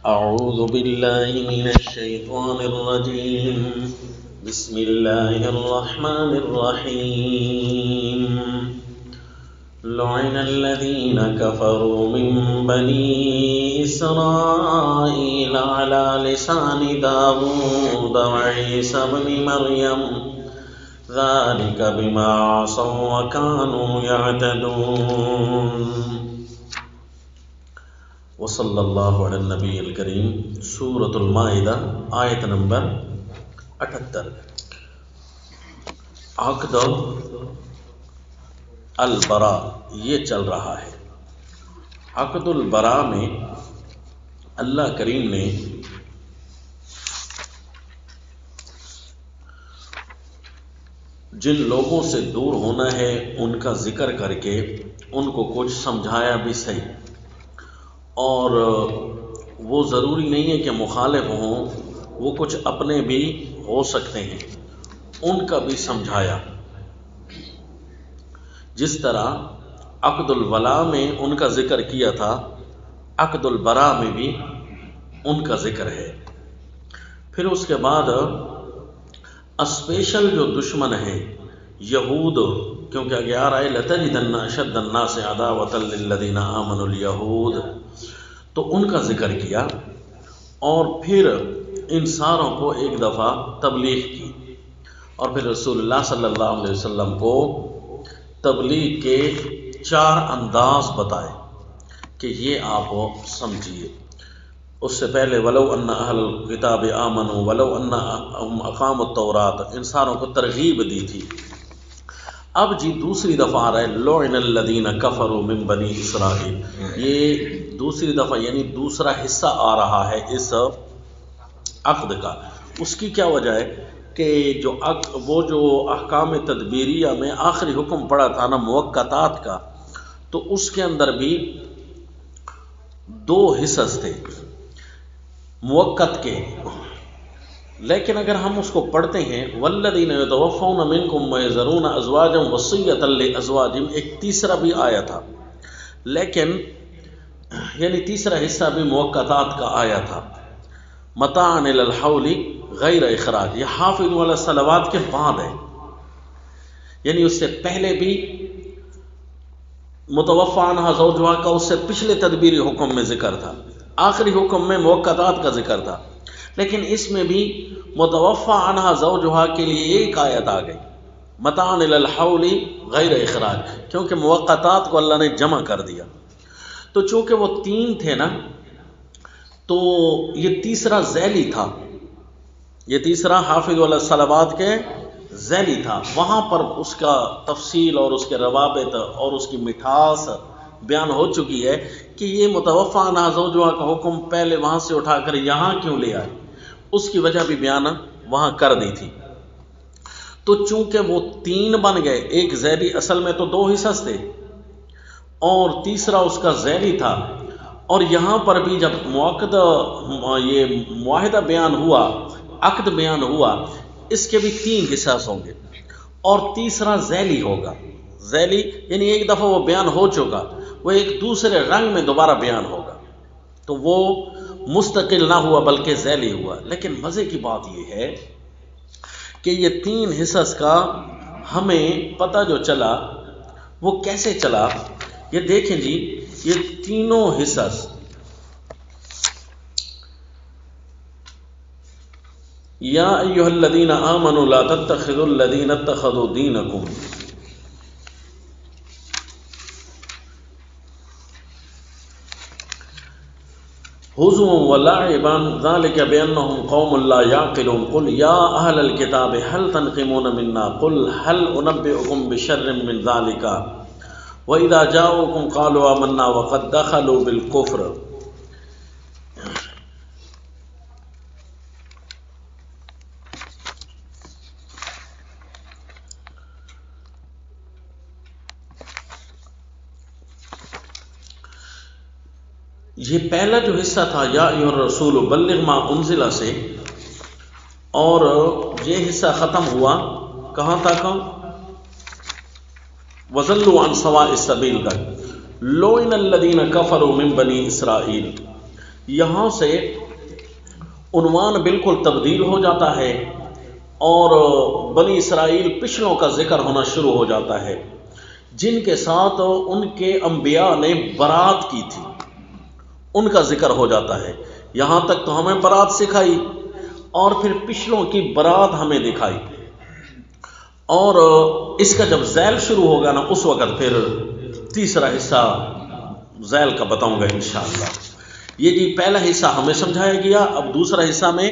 أعوذ بالله من الشيطان الرجيم بسم الله الرحمن الرحيم لعن الذين كفروا من بني إسرائيل على لسان داود وعيسى بن مريم ذلك بما عصوا وكانوا يعتدون وصلی اللہ علی النبی الکریم۔ سورۃ المائدہ آیت نمبر 78۔ عقد البراء یہ چل رہا ہے۔ عقد البراء میں اللہ کریم نے جن لوگوں سے دور ہونا ہے ان کا ذکر کر کے ان کو کچھ سمجھایا بھی صحیح، اور وہ ضروری نہیں ہے کہ مخالف ہوں، وہ کچھ اپنے بھی ہو سکتے ہیں، ان کا بھی سمجھایا۔ جس طرح عقد الولاء میں ان کا ذکر کیا تھا، عقد البراء میں بھی ان کا ذکر ہے۔ پھر اس کے بعد اسپیشل جو دشمن ہے یہود، کیونکہ آگے آ رہا ہے لَتَجِدَنَّ أَشَدَّ النَّاسِ عَدَاوَةً لِلَّذِينَ آمَنُوا الْيَهُودَ، تو ان کا ذکر کیا، اور پھر ان ساروں کو ایک دفعہ تبلیغ کی، اور پھر رسول اللہ صلی اللہ علیہ وسلم کو تبلیغ کے 4 انداز بتائے کہ یہ آپ سمجھیے۔ اس سے پہلے وَلَوْ أَنَّ أَهْلَ الْكِتَابِ آمَنُوا وَلَوْ أَنَّهُمْ أَقَامُوا التَّوْرَاةَ، ان ساروں کو ترغیب دی تھی۔ اب جی دوسری دفعہ آ رہا ہے لُعِنَ الَّذِينَ كَفَرُوا مِن بَنِي إِسْرَائِيل، یہ دوسری دفعہ یعنی دوسرا حصہ آ رہا ہے اس عقد کا۔ اس کی کیا وجہ ہے کہ وہ جو احکام تدبیریہ میں آخری حکم پڑا تھا نا موقتات کا، تو اس کے اندر بھی 2 حصص تھے موقت کے، لیکن اگر ہم اس کو پڑھتے ہیں والذین یتوفون منکم ویذرون ازواجا وصیۃ لازواجہم، ایک تیسرا بھی آیا تھا، لیکن یعنی تیسرا حصہ بھی موقتات کا آیا تھا، متاعا الی الحول غیر اخراج، یہ حافظوا علی الصلوات کے بعد ہے، یعنی اس سے پہلے بھی متوفی عنہا زوجہا کا اس سے پچھلے تدبیری حکم میں ذکر تھا، آخری حکم میں موقتات کا ذکر تھا، لیکن اس میں بھی متوفی عنہا زوجہا کے لیے ایک آیت آ گئی متاعا الی الحول غیر اخراج، کیونکہ موقتات کو اللہ نے جمع کر دیا۔ تو چونکہ وہ 3 تھے نا، تو یہ تیسرا ذیلی تھا، یہ تیسرا حافظ علی الصلوات کے ذیلی تھا، وہاں پر اس کا تفصیل اور اس کے روابط اور اس کی مٹھاس بیان ہو چکی ہے کہ یہ متوفی عنہا زوجہا کا حکم پہلے وہاں سے اٹھا کر یہاں کیوں لے آئے، اس کی وجہ بھی بیان وہاں کر دی تھی۔ تو چونکہ وہ 3 بن گئے، ایک ذیلی، اصل میں تو 2 حصص تھے، اور تیسرا اس کا ذیلی تھا، اور یہاں پر بھی جب یہ معاہدہ بیان ہوا، عقد بیان ہوا، اس کے بھی 3 حصص ہوں گے، اور تیسرا ذیلی ہوگا۔ ذیلی یعنی ایک دفعہ وہ بیان ہو چکا، وہ ایک دوسرے رنگ میں دوبارہ بیان ہوگا، تو وہ مستقل نہ ہوا بلکہ ذیلی ہوا۔ لیکن مزے کی بات یہ ہے کہ یہ 3 حصص کا ہمیں پتہ جو چلا وہ کیسے چلا، یہ دیکھیں جی، یہ تینوں حصص یا ایھا الذین آمنوا لا تتخذوا الذین اتخذوا دینکم ہزوا ولعبا ذلک بانہم قوم لا یعقلون قل یا اہل الکتاب هل تنقمون منا قل هل انبئکم بشر من ذلک وَإِذَا جَاءُوكُمْ قَالُوا آمَنَّا وَقَدْ دَخَلُوا بِالْكُفْرِ۔ یہ پہلا جو حصہ تھا یا ایھا الرسول بلغ ما انزل سے، اور یہ حصہ ختم ہوا کہاں تک؟ وَضَلُّوا عَنْ سَوَاءِ السَّبِيلِ تک، لُعِنَ الَّذِينَ كَفَرُوا مِن بَنِي إِسْرَائِيلَ، یہاں سے عنوان بالکل تبدیل ہو جاتا ہے اور بنی اسرائیل پچھلوں کا ذکر ہونا شروع ہو جاتا ہے جن کے ساتھ ان کے انبیاء نے برات کی تھی، ان کا ذکر ہو جاتا ہے۔ یہاں تک تو ہمیں برات سکھائی اور پھر پچھلوں کی برات ہمیں دکھائی، اور اس کا جب ذیل شروع ہوگا نا اس وقت پھر تیسرا حصہ ذیل کا بتاؤں گا انشاءاللہ۔ یہ جی پہلا حصہ ہمیں سمجھایا گیا، اب دوسرا حصہ میں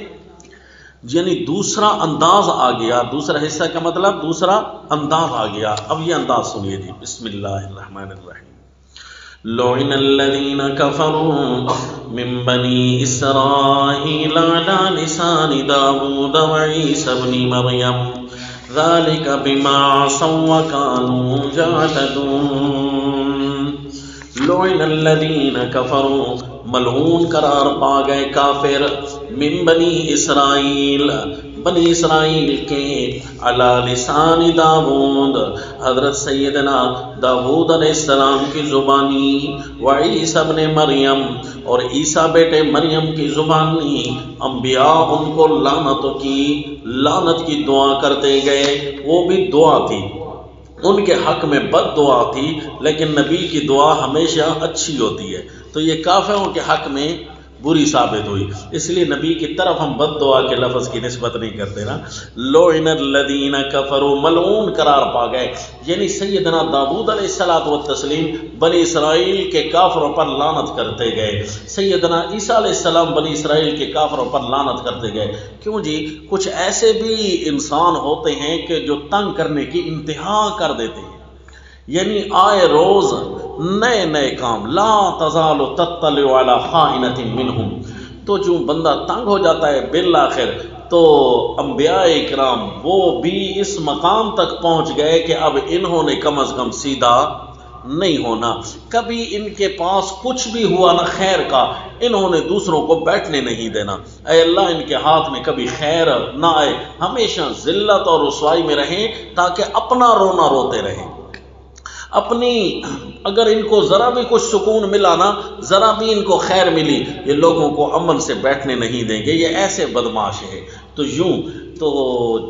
یعنی دوسرا انداز آ گیا۔ دوسرا حصہ کا مطلب دوسرا انداز آ گیا۔ اب یہ انداز سنیے جی، بسم اللہ الرحمن الرحیم۔ لعن الذین کفروا من بنی اسرائیل علی لسان داود وعیسی ابن مریم ذلک بما عصوا وکانوا یعتدون۔ لعن الذین کفروا، ملعون قرار پا گئے کافر، من بنی اسرائیل، بنی اسرائیل کے، علی لسان داود، حضرت سیدنا داود علیہ السلام کی زبانی، وعیسی ابن مریم، اور عیسیٰ بیٹے مریم کی زبانی۔ انبیاء ان کو لعنت کی دعا کرتے گئے، وہ بھی دعا تھی، ان کے حق میں بد دعا تھی، لیکن نبی کی دعا ہمیشہ اچھی ہوتی ہے، تو یہ کافروں کے حق میں بری ثابت ہوئی، اس لیے نبی کی طرف ہم بد دعا کے لفظ کی نسبت نہیں کرتے نا۔ لعن الذین کفروا، ملعون قرار پا گئے، یعنی سیدنا داؤد علیہ الصلوۃ والتسلیم بنی اسرائیل کے کافروں پر لعنت کرتے گئے، سیدنا عیسیٰ علیہ السلام بنی اسرائیل کے کافروں پر لعنت کرتے گئے۔ کیوں جی؟ کچھ ایسے بھی انسان ہوتے ہیں کہ جو تنگ کرنے کی انتہا کر دیتے ہیں، یعنی آئے روز نئے نئے کام، لا تزال تطلع علی خائنۃ منہم، تو جو بندہ تنگ ہو جاتا ہے بالآخر تو انبیاء اکرام وہ بھی اس مقام تک پہنچ گئے کہ اب انہوں نے کم از کم سیدھا نہیں ہونا، کبھی ان کے پاس کچھ بھی ہوا نا خیر کا، انہوں نے دوسروں کو بیٹھنے نہیں دینا۔ اے اللہ ان کے ہاتھ میں کبھی خیر نہ آئے، ہمیشہ ذلت اور رسوائی میں رہیں تاکہ اپنا رونا روتے رہیں، اپنی اگر ان کو ذرا بھی کچھ سکون ملا نا، ذرا بھی ان کو خیر ملی، یہ لوگوں کو امن سے بیٹھنے نہیں دیں گے، یہ ایسے بدماش ہے۔ تو یوں تو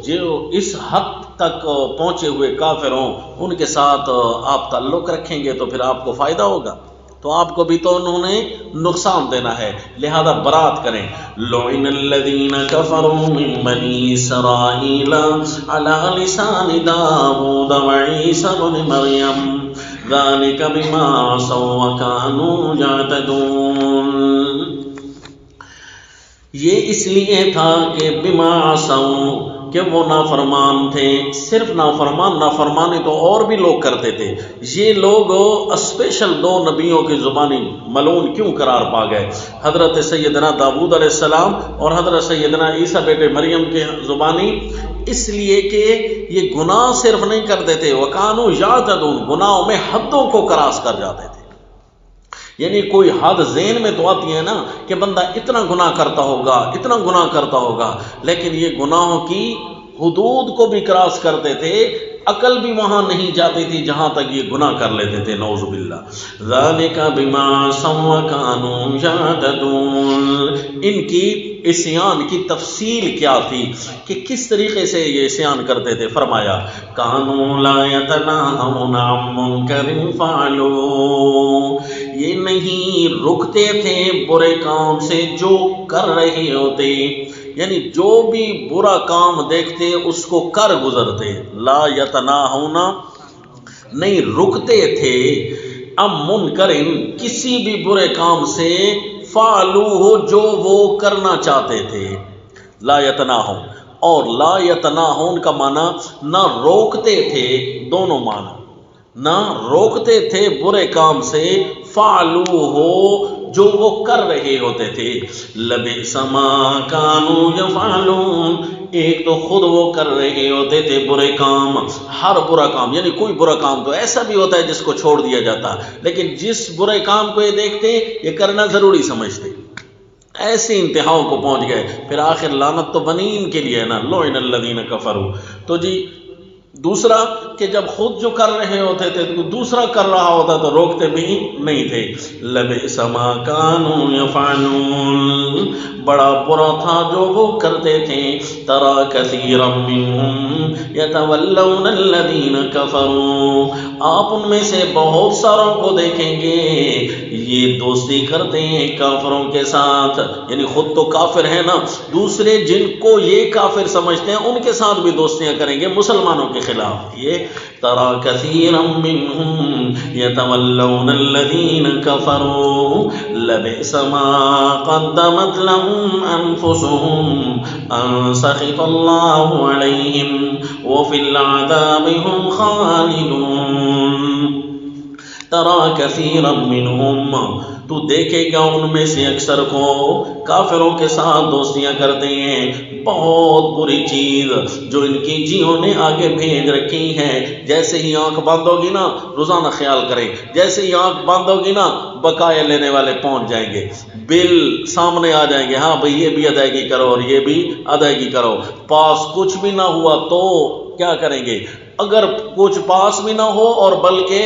جو اس حد تک پہنچے ہوئے کافر ہوں ان کے ساتھ آپ تعلق رکھیں گے تو پھر آپ کو فائدہ ہوگا، تو آپ کو بھی تو انہوں نے نقصان دینا ہے، لہذا برات کریں۔ لعن الذین کفروا من بنی اسرائیل علی لسان داود وعیسی ابن مریم ذلک بما عصوا وکانوا یعتدون۔ یہ اس لیے تھا کہ بما عصوا، کہ وہ نافرمان تھے، صرف نافرمانی تو اور بھی لوگ کرتے تھے، یہ لوگ اسپیشل دو نبیوں کی زبانی ملعون کیوں قرار پا گئے، حضرت سیدنا داؤد علیہ السلام اور حضرت سیدنا عیسیٰ بیٹے مریم کی زبانی، اس لیے کہ یہ گناہ صرف نہیں کرتے تھے، وَكَانُوا يَعْتَدُونَ، گناہوں میں حدوں کو کراس کر جاتے تھے، یعنی کوئی حد ذہن میں تو آتی ہے نا کہ بندہ اتنا گناہ کرتا ہوگا، لیکن یہ گناہوں کی حدود کو بھی کراس کرتے تھے، عقل بھی وہاں نہیں جاتی تھی جہاں تک یہ گناہ کر لیتے تھے، نعوذ باللہ۔ ذَلِكَ بِمَا عَصَوا وَكَانُوا يَعْتَدُونَ، ان کی عصیان کی تفصیل کیا تھی کہ کس طریقے سے یہ عصیان کرتے تھے، فرمایا كَانُوا لَا يَتَنَاهَوْنَ عَن مُنكَرٍ فَعَلُوهُ، یہ نہیں رکتے تھے برے کام سے جو کر رہے ہوتے، یعنی جو بھی برا کام دیکھتے اس کو کر گزرتے، لا یتناہون نہیں رکتے تھے، ام منکرن کسی بھی برے کام سے، فعلوہ جو وہ کرنا چاہتے تھے، لا یتناہون، اور لا یتناہون کا معنی نہ روکتے تھے، دونوں معنی، نہ روکتے تھے برے کام سے، فعلوہ جو وہ کر رہے ہوتے تھے، لبئس ما کانوا یفعلون، ایک تو خود وہ کر رہے ہوتے تھے برے کام، ہر برا کام، یعنی کوئی برا کام تو ایسا بھی ہوتا ہے جس کو چھوڑ دیا جاتا، لیکن جس برے کام کو یہ دیکھتے یہ کرنا ضروری سمجھتے، ایسی انتہاؤں کو پہنچ گئے، پھر آخر لعنت تو بنی ان کے لیے ہے نا، لعن الذین کفروا۔ تو جی دوسرا کہ جب خود جو کر رہے ہوتے تھے تو دوسرا کر رہا ہوتا تو روکتے بھی نہیں تھے. لبئس ما كانوا يفعلون، بڑا برا تھا جو وہ کرتے تھے. ترى كثيرا منهم يتولون الذين كفروا، آپ ان میں سے بہت ساروں کو دیکھیں گے یہ دوستی کرتے ہیں کافروں کے ساتھ، یعنی خود تو کافر ہے نا، دوسرے جن کو یہ کافر سمجھتے ہیں ان کے ساتھ بھی دوستیاں کریں گے مسلمانوں کے خلاف. یہ ترى كثيرا منهم يتولون الذين كفروا لبئس ما قدمت لهم أنفسهم أن سخط الله عليهم وفي العذاب هم خالدون. ترى كثيرا منهم، تو دیکھے گا ان میں سے اکثر کو کافروں کے ساتھ دوستیاں کرتے ہیں. بہت بری چیز جو ان کی جیوں نے آگے بھیج رکھی ہے. جیسے ہی آنکھ باندھو گی نا، روزانہ خیال کریں، جیسے ہی آنکھ باندھو گی نا بقایا لینے والے پہنچ جائیں گے، بل سامنے آ جائیں گے، ہاں بھئی یہ بھی ادائیگی کرو اور یہ بھی ادائیگی کرو. پاس کچھ بھی نہ ہوا تو کیا کریں گے؟ اگر کچھ پاس بھی نہ ہو اور بلکہ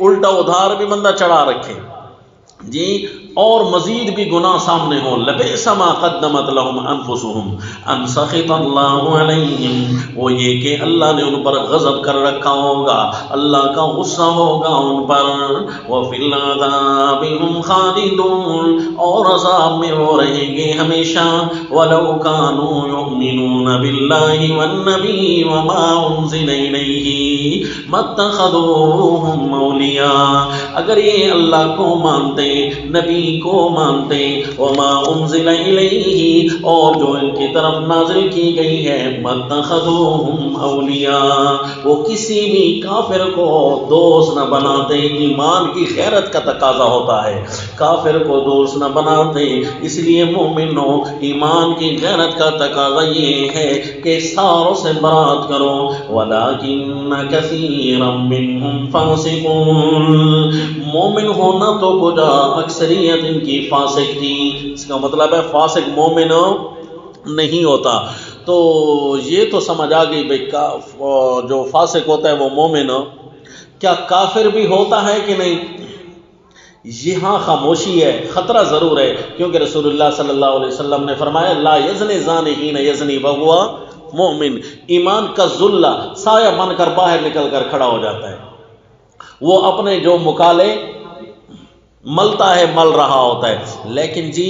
الٹا ادھار بھی بندہ چڑھا رکھے جی، اور مزید بھی گناہ سامنے ہو. لبئس ما قدمت لهم انفسهم ان سخط اللہ علیہم، وہ یہ کہ اللہ نے ان پر غضب کر رکھا ہوگا، اللہ کا غصہ ہوگا ان پر. وفی العذاب هم خالدون، اور عذاب میں وہ رہیں گے ہمیشہ. ولو كانوا يؤمنون باللہ والنبی وما انزل الیہ ما اتخذوهم اولیاء، اگر یہ اللہ کو مانتے، نبی کو مانتے، وما انزل الیہ، اور جو ان کی طرف نازل کی گئی ہے، متخذوہم اولیاء، وہ کسی بھی کافر کو دوست نہ بناتے. ایمان کی غیرت کا تقاضا ہوتا ہے، کافر کو دوست نہ بناتے. اس لیے مومنوں، ایمان کی غیرت کا تقاضا یہ ہے کہ ساروں سے برات کرو. ولکن کثیرا منہم فاسقون، مومن ہونا تو کجا، اکثریت ان کی فاسق تھی. اس کا مطلب ہے فاسق مومن نہیں ہوتا. تو یہ تو سمجھ آ گئی بھائی جو فاسق ہوتا ہے وہ مومن. کیا کافر بھی ہوتا ہے کہ نہیں؟ یہاں خاموشی ہے، خطرہ ضرور ہے، کیونکہ رسول اللہ صلی اللہ علیہ وسلم نے فرمایا لا یزنی زانی حین یزنی وہو مؤمن. ایمان کا ذلہ سایہ بن کر باہر نکل کر کھڑا ہو جاتا ہے. وہ اپنے جو مکالے ملتا ہے مل رہا ہوتا ہے، لیکن جی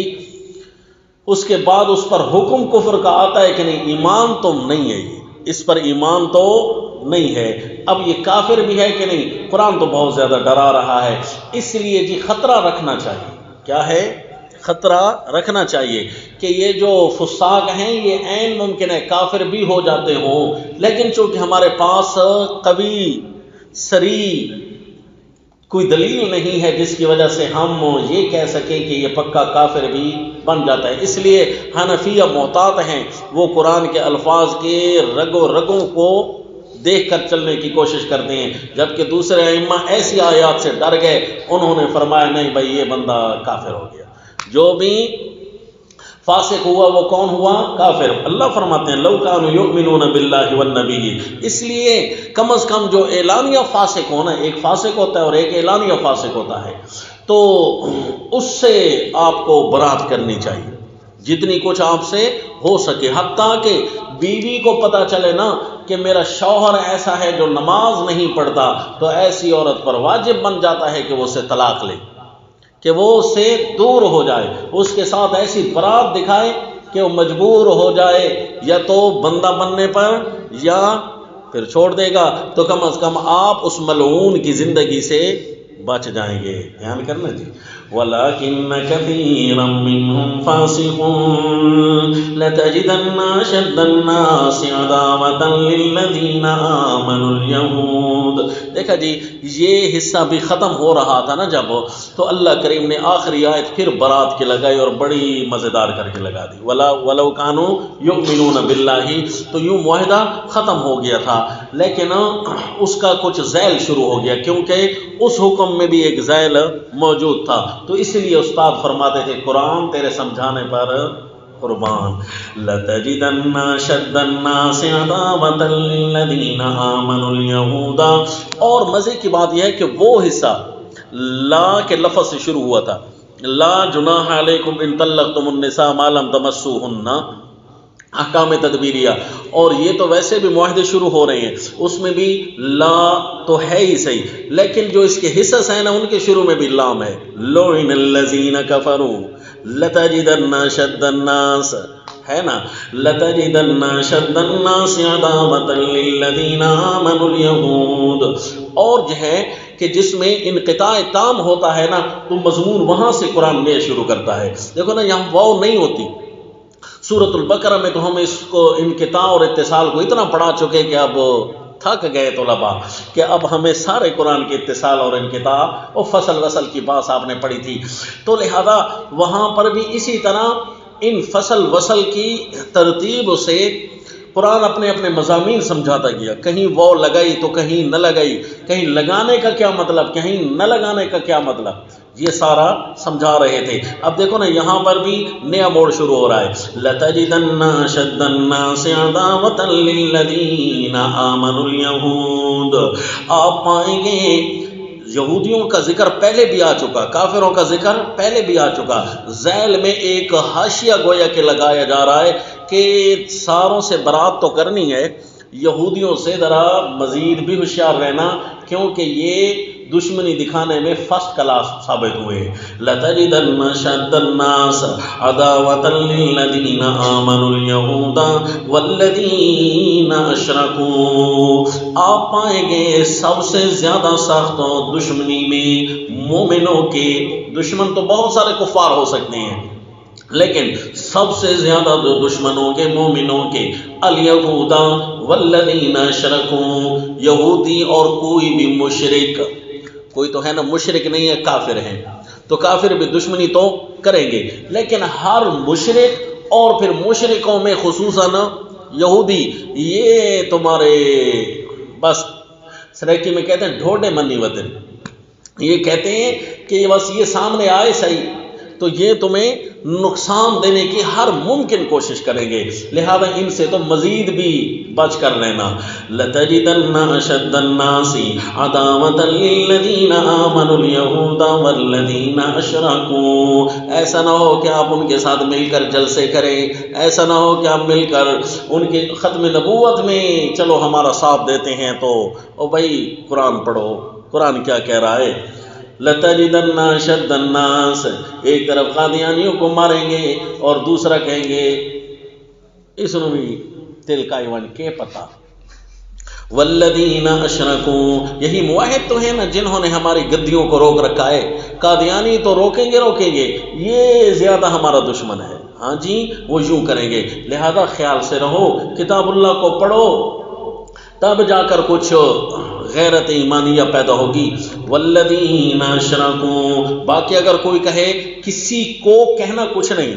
اس کے بعد اس پر حکم کفر کا آتا ہے کہ نہیں، ایمان تو نہیں ہے، یہ اس پر ایمان تو نہیں ہے. اب یہ کافر بھی ہے کہ نہیں؟ قرآن تو بہت زیادہ ڈرا رہا ہے. اس لیے جی خطرہ رکھنا چاہیے. کیا ہے؟ خطرہ رکھنا چاہیے کہ یہ جو فساق ہیں یہ عین ممکن ہے کافر بھی ہو جاتے ہوں، لیکن چونکہ ہمارے پاس قوی سری کوئی دلیل نہیں ہے جس کی وجہ سے ہم یہ کہہ سکیں کہ یہ پکا کافر بھی بن جاتا ہے. اس لیے حنفیہ محتاط ہیں، وہ قرآن کے الفاظ کے رگوں رگوں کو دیکھ کر چلنے کی کوشش کرتے ہیں، جبکہ دوسرے ائمہ ایسی آیات سے ڈر گئے، انہوں نے فرمایا نہیں بھائی یہ بندہ کافر ہو گیا. جو بھی فاسق ہوا وہ کون ہوا؟ کافر. اللہ فرماتے ہیں لو کانوا یؤمنون باللہ والنبی، اس لیے کم از کم جو اعلانیہ فاسق ہونا، ایک فاسق ہوتا ہے اور ایک اعلانیہ فاسق ہوتا ہے، تو اس سے آپ کو برات کرنی چاہیے جتنی کچھ آپ سے ہو سکے. حتیٰ کہ بیوی کو پتہ چلے نا کہ میرا شوہر ایسا ہے جو نماز نہیں پڑھتا، تو ایسی عورت پر واجب بن جاتا ہے کہ وہ اسے طلاق لے، کہ وہ اس سے دور ہو جائے، اس کے ساتھ ایسی برات دکھائے کہ وہ مجبور ہو جائے یا تو بندہ بننے پر یا پھر چھوڑ دے گا. تو کم از کم آپ اس ملعون کی زندگی سے بچ جائیں گے. دھیان کرنا جی. وَلَكِنَّ كَثِيرًا مِّنْهُمْ فَاسِقُونَ لَتَجِدَنَّ أَشَدَّ النَّاسِ عَدَاوَةً لِّلَّذِينَ آمَنُوا الْيَهُودَ. دیکھا جی یہ حصہ بھی ختم ہو رہا تھا نا جب، تو اللہ کریم نے آخری آیت پھر برات کی لگائی اور بڑی مزیدار کر کے لگا دی. وَلَوْ كَانُوا يُؤْمِنُونَ بِاللَّهِ، تو یوں معاہدہ ختم ہو گیا تھا، لیکن اس کا کچھ ذیل شروع ہو گیا، کیونکہ اس حکم میں بھی ایک ذیل موجود تھا. تو اس لیے استاد فرماتے تھے قرآن تیرے سمجھانے پر قربان لتجدن اشد الناس عداوة للذین آمنوا اليہود. اور مزے کی بات یہ ہے کہ وہ حصہ لا کے لفظ سے شروع ہوا تھا، لا جناح علیکم ان طلقتم النساء ما لم تمسوہن، احکام تدبیریہ، اور یہ تو ویسے بھی معاہدے شروع ہو رہے ہیں، اس میں بھی لا تو ہے ہی صحیح، لیکن جو اس کے حصص ہیں نا ان کے شروع میں بھی لام ہے. لعن الذین کفروا لتجدن اشد الناس، ہے نا، لتجدن اشد الناس عداوة للذین آمنوا اليہود. اور جو ہے کہ جس میں انقطاع تام ہوتا ہے نا تو مضمون وہاں سے قرآن میں شروع کرتا ہے. دیکھو نا یہاں واو نہیں ہوتی. سورۃ البقرہ میں تو ہم اس کو انقطاع اور اتصال کو اتنا پڑھا چکے کہ اب تھک گئے طلباء کہ اب ہمیں سارے قرآن کے اتصال اور انقطاع اور فصل وصل کی بات آپ نے پڑھی تھی، تو لہذا وہاں پر بھی اسی طرح ان فصل وصل کی ترتیب سے قرآن اپنے اپنے مضامین سمجھاتا گیا. کہیں وہ لگائی تو کہیں نہ لگائی، کہیں لگانے کا کیا مطلب، کہیں نہ لگانے کا کیا مطلب، یہ سارا سمجھا رہے تھے. اب دیکھو نا یہاں پر بھی نیا موڑ شروع ہو رہا ہے. لَتَجِدَنَّ أَشَدَّ النَّاسِ عَدَاوَةً لِلَّذِينَ آمَنُوا الْيَهُودَ. آپ پائیں گے یہودیوں کا ذکر پہلے بھی آ چکا، کافروں کا ذکر پہلے بھی آ چکا. ذیل میں ایک حاشیہ گویا کہ لگایا جا رہا ہے کہ ساروں سے برات تو کرنی ہے، یہودیوں سے ذرا مزید بھی ہوشیار رہنا، کیونکہ یہ دشمنی دکھانے میں فرسٹ کلاس ثابت ہوئے. لَتَجِدَنَّ أَشَدَّ النَّاسِ عَدَاوَةً لِلَّذِينَ آمَنُوا الْيَهُودَ وَالَّذِينَ أَشْرَكُوا. آپ پائیں گے سب سے زیادہ سخت دشمنی میں مومنوں کے، دشمن تو بہت سارے کفار ہو سکتے ہیں لیکن سب سے زیادہ دشمنوں کے مومنوں کے الیہود والذین اشرکوا، یہودی اور کوئی بھی مشرک. کوئی تو ہے نا مشرک نہیں ہے، کافر ہیں، تو کافر بھی دشمنی تو کریں گے، لیکن ہر مشرک اور پھر مشرکوں میں خصوصاً یہودی، یہ تمہارے بس سریکی میں کہتے ہیں ڈھوڈے منی وطن، یہ کہتے ہیں کہ بس یہ سامنے آئے صحیح تو یہ تمہیں نقصان دینے کی ہر ممکن کوشش کریں گے، لہذا ان سے تو مزید بھی بچ کر رہنا. لَتَجِدَنَّ أَشَدَّ النَّاسِ عَدَاوَةً لِلَّذِينَ آمَنُوا الْيَهُودَ وَالَّذِينَ أَشْرَكُوا. ایسا نہ ہو کہ آپ ان کے ساتھ مل کر جلسے کریں، ایسا نہ ہو کہ آپ مل کر ان کے ختم نبوت میں چلو ہمارا ساتھ دیتے ہیں، تو او بھائی قرآن پڑھو، قرآن کیا کہہ رہا ہے. لَتَجِدَنَّ أَشَدَّ النَّاسِ، ایک طرف قادیانیوں کو ماریں گے اور دوسرا کہیں گے اس نے بھی تل کا ایون کے پتا. والذین اشرکوا، یہی معاہد تو ہے نا جنہوں نے ہماری گدیوں کو روک رکھا ہے. قادیانی تو روکیں گے، یہ زیادہ ہمارا دشمن ہے، ہاں جی وہ یوں کریں گے. لہذا خیال سے رہو، کتاب اللہ کو پڑھو، تب جا کر کچھ غیرت ایمانیہ پیدا ہوگی. والذین اشرکوا، باقی اگر کوئی کہے، کسی کو کہنا کچھ نہیں،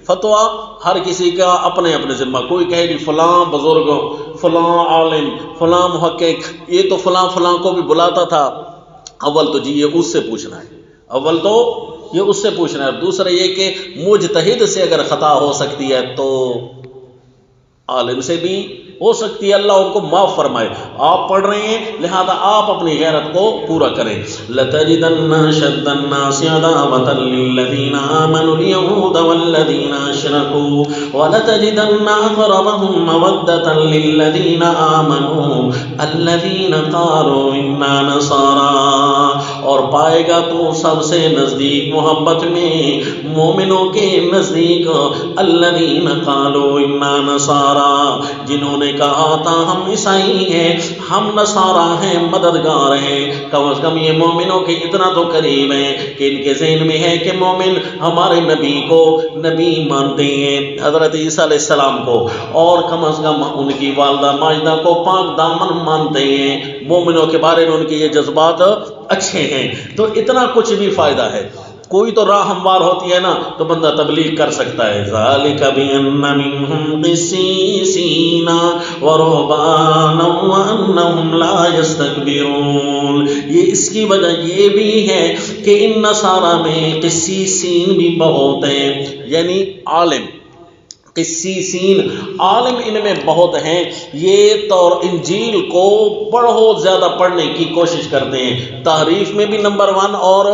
فتویٰ ہر کسی کا اپنے اپنے ذمہ. کوئی کہے کہ فلاں بزرگ، فلاں عالم، فلاں محقق، یہ تو فلاں فلاں کو بھی بلاتا تھا. اول تو جی یہ اس سے پوچھنا ہے، اول تو یہ اس سے پوچھنا ہے. دوسرا یہ کہ مجتہد سے اگر خطا ہو سکتی ہے تو عالم سے بھی ہو سکتی ہے، اللہ ان کو معاف فرمائے. آپ پڑھ رہے ہیں لہذا آپ اپنی غیرت کو پورا کریں. لَتَجِدَنَّ أَشَدَّ النَّاسِ عَدَاوَةً لِلَّذِينَ آمَنُوا الْيَهُودَ وَالَّذِينَ أَشْرَكُوا وَلَتَجِدَنَّ أَقْرَبَهُم مَّوَدَّةً لِلَّذِينَ آمَنُوا الَّذِينَ قَالُوا إِنَّا نَصَارَىٰ. اور پائے گا تو سب سے نزدیک محبت میں مومنوں کے نزدیک الَّذِينَ قَالُوا إِنَّا نَصَارَىٰ، جنہوں نے کہا تھا ہم عیسائی ہیں، ہم نصارہ ہیں، مددگار ہیں. کم از کم یہ مومنوں کے اتنا تو قریب ہیں کہ ان کے ذہن میں ہے کہ مومن ہمارے نبی کو نبی مانتے ہیں، حضرت عیسیٰ علیہ السلام کو، اور کم از کم ان کی والدہ ماجدہ کو پاک دامن مانتے ہیں. مومنوں کے بارے میں ان کے یہ جذبات اچھے ہیں، تو اتنا کچھ بھی فائدہ ہے. کوئی تو راہ ہموار ہوتی ہے نا تو بندہ تبلیغ کر سکتا ہے. ذَلِكَ بِأَنَّ مِنْهُمْ قِسِّيسِينَ وَرُهْبَانًا وَأَنَّهُمْ لَا يَسْتَكْبِرُونَ. یہ اس کی وجہ یہ بھی ہے کہ ان نصارہ میں قسیسین بھی بہت ہیں، یعنی عالم. قسیسین عالم ان میں بہت ہیں، یہ تو انجیل کو بہت زیادہ پڑھنے کی کوشش کرتے ہیں، تحریف میں بھی نمبر 1 اور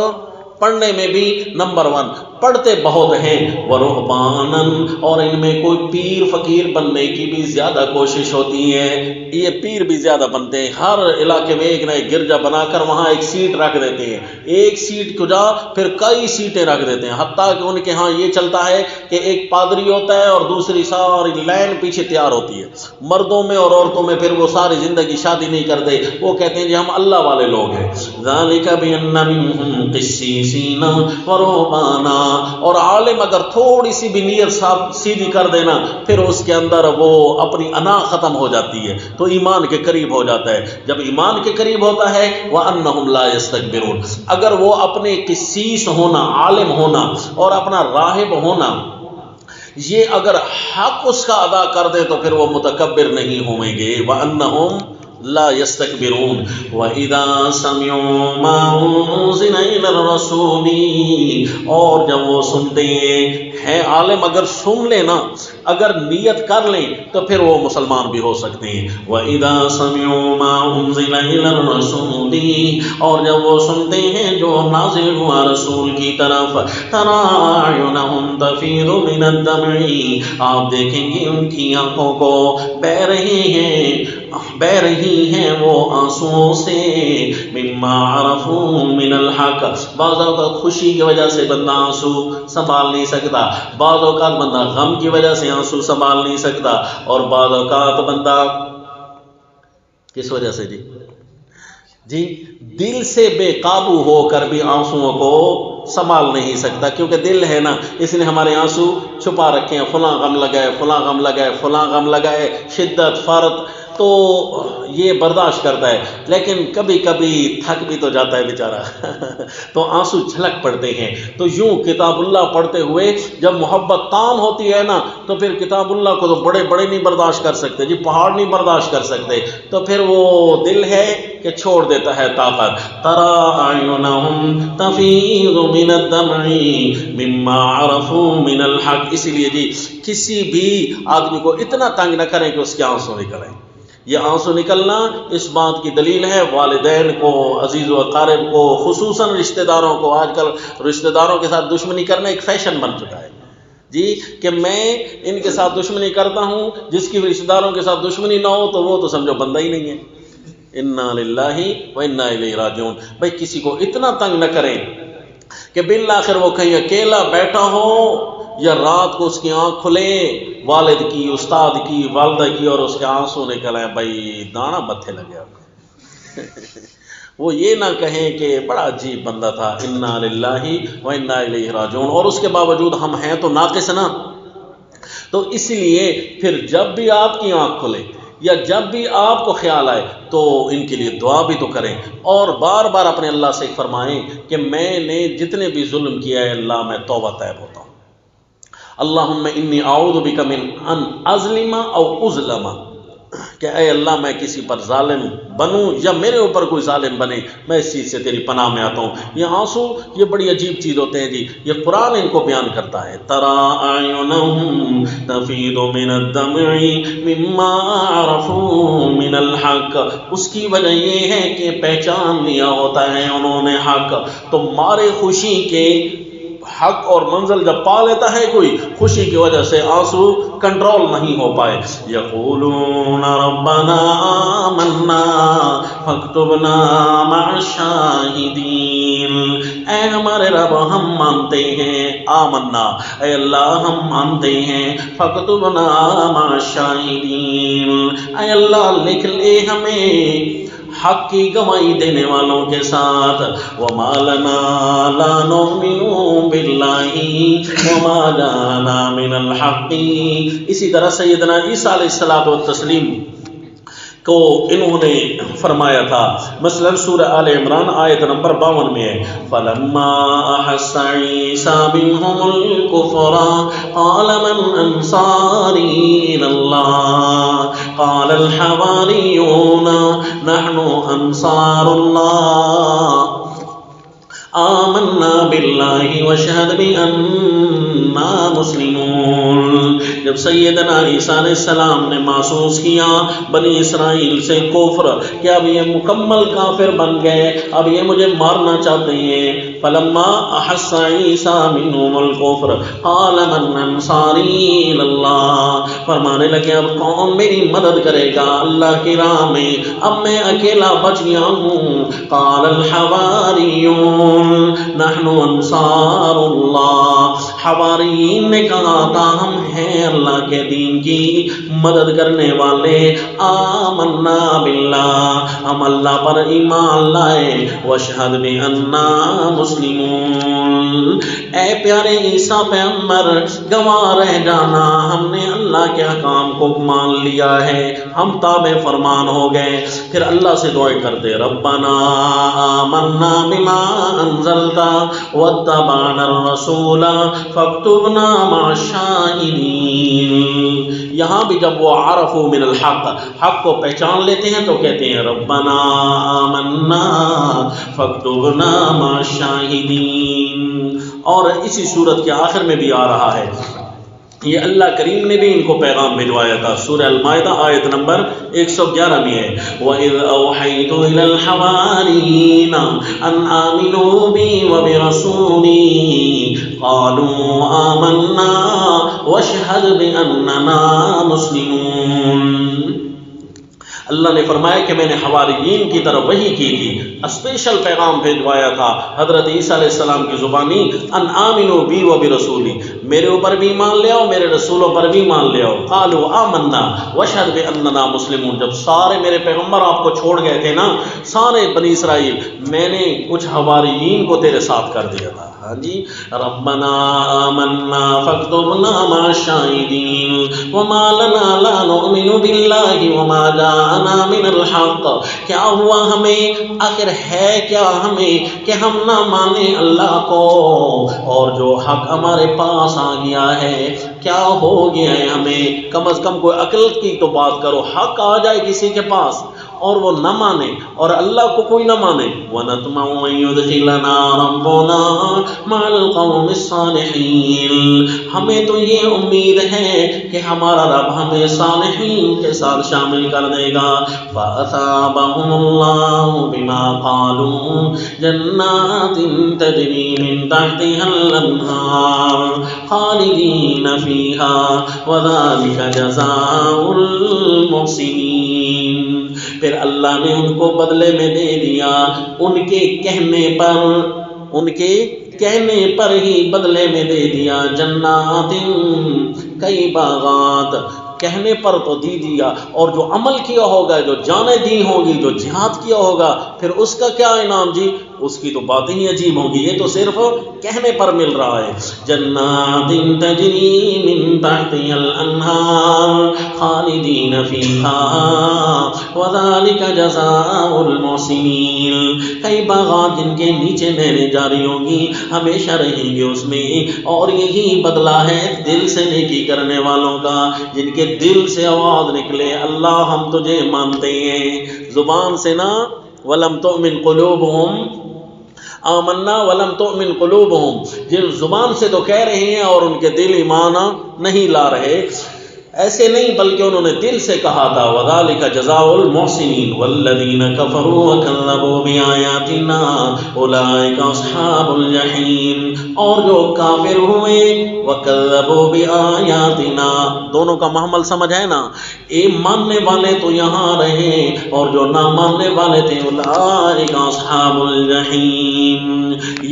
پڑھنے میں بھی نمبر 1، پڑھتے بہت ہیں۔ ورہبانن، اور ان میں کوئی پیر فقیر بننے کی بھی زیادہ کوشش ہوتی ہے، یہ پیر بھی زیادہ بنتے ہیں، ہر علاقے میں ایک نہ ایک گرجا بنا کر وہاں ایک سیٹ رکھ دیتے ہیں، ایک سیٹ کو جا پھر کئی سیٹیں رکھ دیتے ہیں، حتیٰ کہ ان کے ہاں یہ چلتا ہے کہ ایک پادری ہوتا ہے اور دوسری ساری لائن پیچھے تیار ہوتی ہے، مردوں میں اور عورتوں میں، پھر وہ ساری زندگی شادی نہیں کرتے، وہ کہتے ہیں جی ہم اللہ والے لوگ ہیں۔ ذالک بأن منہم قسیسین ورہبانا، اور عالم اگر تھوڑی سی بھی نیت سیدھی کر دینا پھر اس کے اندر وہ اپنی انا ختم ہو جاتی ہے تو ایمان کے قریب ہو جاتا ہے، جب ایمان کے قریب ہوتا ہے وَأَنَّهُمْ لَا يَسْتَكْبِرُونَ، اگر وہ اپنے قسیس ہونا، عالم ہونا اور اپنا راہب ہونا یہ اگر حق اس کا ادا کر دے تو پھر وہ متکبر نہیں ہوئیں گے۔ وَأَنَّهُمْ لا يستكبرون وَإِذَا سَمِعُوا مَا أُنزِلَ إِلَى الرَّسُولِ، اور جب وہ سنتے ہیں عالم اگر سن لینا، اگر نیت کر لیں تو پھر وہ مسلمان بھی ہو سکتے ہیں۔ وَإِذَا سَمِعُوا مَا أُنزِلَ إِلَى الرَّسُولِ، اور جب وہ سنتے ہیں جو نازل ہوا رسول کی طرف، تَرَىٰ أَعْيُنَهُمْ تَفِيضُ مِنَ الدَّمْعِ، آپ دیکھیں گے ان کی آنکھوں کو بہہ رہی ہیں وہ آنسوؤں سے، مما عرفوا من الحق، بعض اوقات خوشی کی وجہ سے بندہ آنسو سنبھال نہیں سکتا، بعض اوقات بندہ غم کی وجہ سے آنسو سنبھال نہیں سکتا، اور بعض اوقات بندہ کس وجہ سے جی دل سے بے قابو ہو کر بھی آنسوؤں کو سنبھال نہیں سکتا، کیونکہ دل ہے نا، اس نے ہمارے آنسو چھپا رکھے ہیں، فلاں غم لگائے، فلاں غم لگائے، فلاں غم لگائے، شدت فرد تو یہ برداشت کرتا ہے، لیکن کبھی کبھی تھک بھی تو جاتا ہے بیچارہ تو آنسو جھلک پڑتے ہیں۔ تو یوں کتاب اللہ پڑھتے ہوئے جب محبت تام ہوتی ہے نا تو پھر کتاب اللہ کو تو بڑے بڑے نہیں برداشت کر سکتے جی، پہاڑ نہیں برداشت کر سکتے، تو پھر وہ دل ہے کہ چھوڑ دیتا ہے طاقت۔ تَرَىٰ أَعْيُنَهُمْ تَفِيضُ مِنَ الدَّمْعِ مِمَّا عَرَفُوا مِنَ الْحَقِّ، اسی لیے جی کسی بھی آدمی کو اتنا تنگ نہ کریں کہ اس کے آنسو نکلیں، یہ آنسو نکلنا اس بات کی دلیل ہے، والدین کو، عزیز و اقارب کو، خصوصاً رشتہ داروں کو، آج کل رشتہ داروں کے ساتھ دشمنی کرنا ایک فیشن بن چکا ہے جی، کہ میں ان کے ساتھ دشمنی کرتا ہوں، جس کی رشتہ داروں کے ساتھ دشمنی نہ ہو تو وہ تو سمجھو بندہ ہی نہیں ہے۔ انا للہ و انا الیہ راجعون، بھائی کسی کو اتنا تنگ نہ کریں کہ بالآخر وہ کہیں اکیلا بیٹھا ہو یا رات کو اس کی آنکھ کھلے والد کی، استاد کی، والدہ کی، اور اس کے آنسو نکلیں، بھائی دانا متھے لگے وہ یہ نہ کہیں کہ بڑا عجیب بندہ تھا، انا للہ و انا الیہ راجعون، اور اس کے باوجود ہم ہیں تو ناقص نا۔ تو اس لیے پھر جب بھی آپ کی آنکھ کھلے یا جب بھی آپ کو خیال آئے تو ان کے لیے دعا بھی تو کریں، اور بار بار اپنے اللہ سے فرمائیں کہ میں نے جتنے بھی ظلم کیا ہے اللہ میں توبہ طیب ہوتا ہوں، اللہم انی اعوذ بک من ان اظلم او اظلم، کہ اے اللہ میں کسی پر ظالم بنوں یا میرے اوپر کوئی ظالم بنے، میں اس چیز سے تیری پناہ میں آتا ہوں۔ یہ آنسو یہ بڑی عجیب چیز ہوتے ہیں جی، یہ قرآن ان کو بیان کرتا ہے۔ تَرَىٰ أَعْيُنَهُمْ تَفِيضُ مِنَ الدَّمْعِ مِمَّا عَرَفُوا مِنَ الْحَقِّ، اس کی وجہ یہ ہے کہ پہچان لیا ہوتا ہے انہوں نے حق، تو مارے خوشی کے حق اور منزل جب پا لیتا ہے کوئی، خوشی کی وجہ سے آنسو کنٹرول نہیں ہو پائے۔ یقولون ربنا آمنا فاکتبنا مع الشاہدین، اے ہمارے رب ہم مانتے ہیں، آمنا اے اللہ ہم مانتے ہیں، فاکتبنا مع الشاہدین، اے اللہ لکھ لے ہمیں حق کی گواہی دینے والوں کے ساتھ۔ وَمَا لَنَا لَا نُؤْمِنُ بِاللَّهِ وَمَا جَاءَنَا مِنَ الْحَقِّ، اسی طرح سیدنا عیسیٰ علیہ الصلوۃ والتسلیم کو انہوں نے فرمایا تھا، مثلا سورہ آل عمران آیت نمبر 52 میں ہے، فَلَمَّا أَحَسَّ عِيسَىٰ مِنْهُمُ الْكُفْرَ قَالَ مَنْ أَنصَارِي إِلَى اللَّهِ قَالَ الْحَوَارِيُّونَ نَحْنُ أَنصَارُ اللَّهِ آمنا باللہ واشہد بأننا مسلمون، جب سیدنا عیسیٰ علیہ السلام نے محسوس کیا بنی اسرائیل سے کفر کہ اب یہ مکمل کافر بن گئے، اب یہ مجھے مارنا چاہتے ہیں، فلما احس عیسیٰ منہم الکفر قال من انصاری اللہ، فرمانے لگے اب کون میری مدد کرے گا اللہ کی راہ میں، اب میں اکیلا بچ گیا ہوں۔ قال الحواریون نحن انصار اللہ، حواریین نے کہا تھا ہم ہیں اللہ کے دین کی مدد کرنے والے، آمنا باللہ، ہم اللہ پر ایمان لائے، واشہد بأننا مسلمون، اے پیارے عیسیٰ پیغمبر گواہ رہ جانا ہم نے اللہ کے حکام کو مان لیا ہے، ہم تابع فرمان ہو گئے۔ پھر اللہ سے دعائیں کرتے ربنا آمنا بما انزلت واتبعنا الرسول فاکتبنا مع الشاہدین۔ یہاں بھی جب وہ عرفوا من الحق، حق کو پہچان لیتے ہیں تو کہتے ہیں ربنا آمنا فاکتبنا مع الشاہدین۔ اور اسی صورت کے آخر میں بھی آ رہا ہے، یہ اللہ کریم نے بھی ان کو پیغام بھجوایا تھا، سورہ المائدہ آیت نمبر 111 میں ہے وَإِذْ أَوْحَيْتُ إِلَى الْحَوَارِيِّينَ أَنْ آمِنُوا بِي وَبِرَسُولِي قَالُوا آمَنَّا وَاشْهَدْ بِأَنَّنَا مُسْلِمُونَ۔ اللہ نے فرمایا کہ میں نے حواریین کی طرف وحی کی تھی، اسپیشل پیغام بھیجوایا تھا حضرت عیسیٰ علیہ السلام کی زبانی، ان آمنوا بی و برسولی، میرے اوپر بھی ایمان لے آؤ، میرے رسولوں پر بھی ایمان لے آؤ۔ قالوا آمنا واشہد باننا مسلمون، جب سارے میرے پیغمبر آپ کو چھوڑ گئے تھے نا، سارے بنی اسرائیل، میں نے کچھ حواریین کو تیرے ساتھ کر دیا تھا۔ ہاں جی، ربنا آمنا فاکتبنا مع الشاہدین وما لنا لا نؤمن باللہ وما جاءنا من الحق، کیا ہوا ہمیں، آخر ہے کیا ہمیں کہ ہم نہ مانیں اللہ کو، اور جو حق ہمارے پاس آ گیا ہے کیا ہو گیا ہے ہمیں، کم از کم کوئی عقل کی تو بات کرو، حق آ جائے کسی کے پاس اور وہ نہ مانے اور اللہ کو کوئی نہ مانے۔ وَنَطْمَعُ أَن يُدْخِلَنَا رَبُّنَا مَعَ الْقَوْمِ الصَّالِحِينَ، ہمیں تو یہ امید ہے کہ ہمارا رب ہمیں صالحین کے ساتھ شامل کر دے گا۔ فَأَثَابَهُمُ اللَّهُ بِمَا قَالُوا جَنَّاتٍ تَجْرِي مِن تَحْتِهَا الْأَنْهَارُ خَالِدِينَ فِيهَا وَذَلِكَ جَزَاءُ الْمُحْسِنِينَ۔ پھر اللہ نے ان کو بدلے میں دے دیا، ان کے کہنے پر ہی بدلے میں دے دیا، جنات، کئی باغات، کہنے پر تو دی دیا، اور جو عمل کیا ہوگا، جو جانیں دی ہوگی، جو جہاد کیا ہوگا، پھر اس کا کیا انعام جی، اس کی تو باتیں ہی عجیب ہوگی، یہ تو صرف کہنے پر مل رہا ہے۔ جنات تجری من تحتها الانہار خالدین فیہا وذالک جزاء المحسنین، کئی باغات جن کے نیچے نہریں جاری ہوں گی، ہمیشہ رہیں گے اس میں، اور یہی بدلہ ہے دل سے نیکی کرنے والوں کا، جن کے دل سے آواز نکلے اللہ ہم تجھے مانتے ہیں، زبان سے نہ، وَلَمْ تُؤْمِنْ قُلُوبُهُمْ آمنا وَلَمْ تُؤْمِنْ قُلُوبُهُمْ، جن زبان سے تو کہہ رہے ہیں اور ان کے دل ایمان نہیں لا رہے، ایسے نہیں بلکہ انہوں نے دل سے کہا تھا وَذَلِكَ جَزَاءُ الْمُحْسِنِينَ وَالَّذِينَ كَفَرُوا وَكَذَّبُوا بِآيَاتِنَا أُولَئِكَ أَصْحَابُ الْجَحِيمِ، اور جو کافر ہوئے وَكَذَّبُوا بِآيَاتِنَا، دونوں کا محمل سمجھ ہے نا، ماننے والے تو یہاں رہے اور جو نہ ماننے والے تھے أُولَئِكَ أَصْحَابُ الْجَحِيمِ،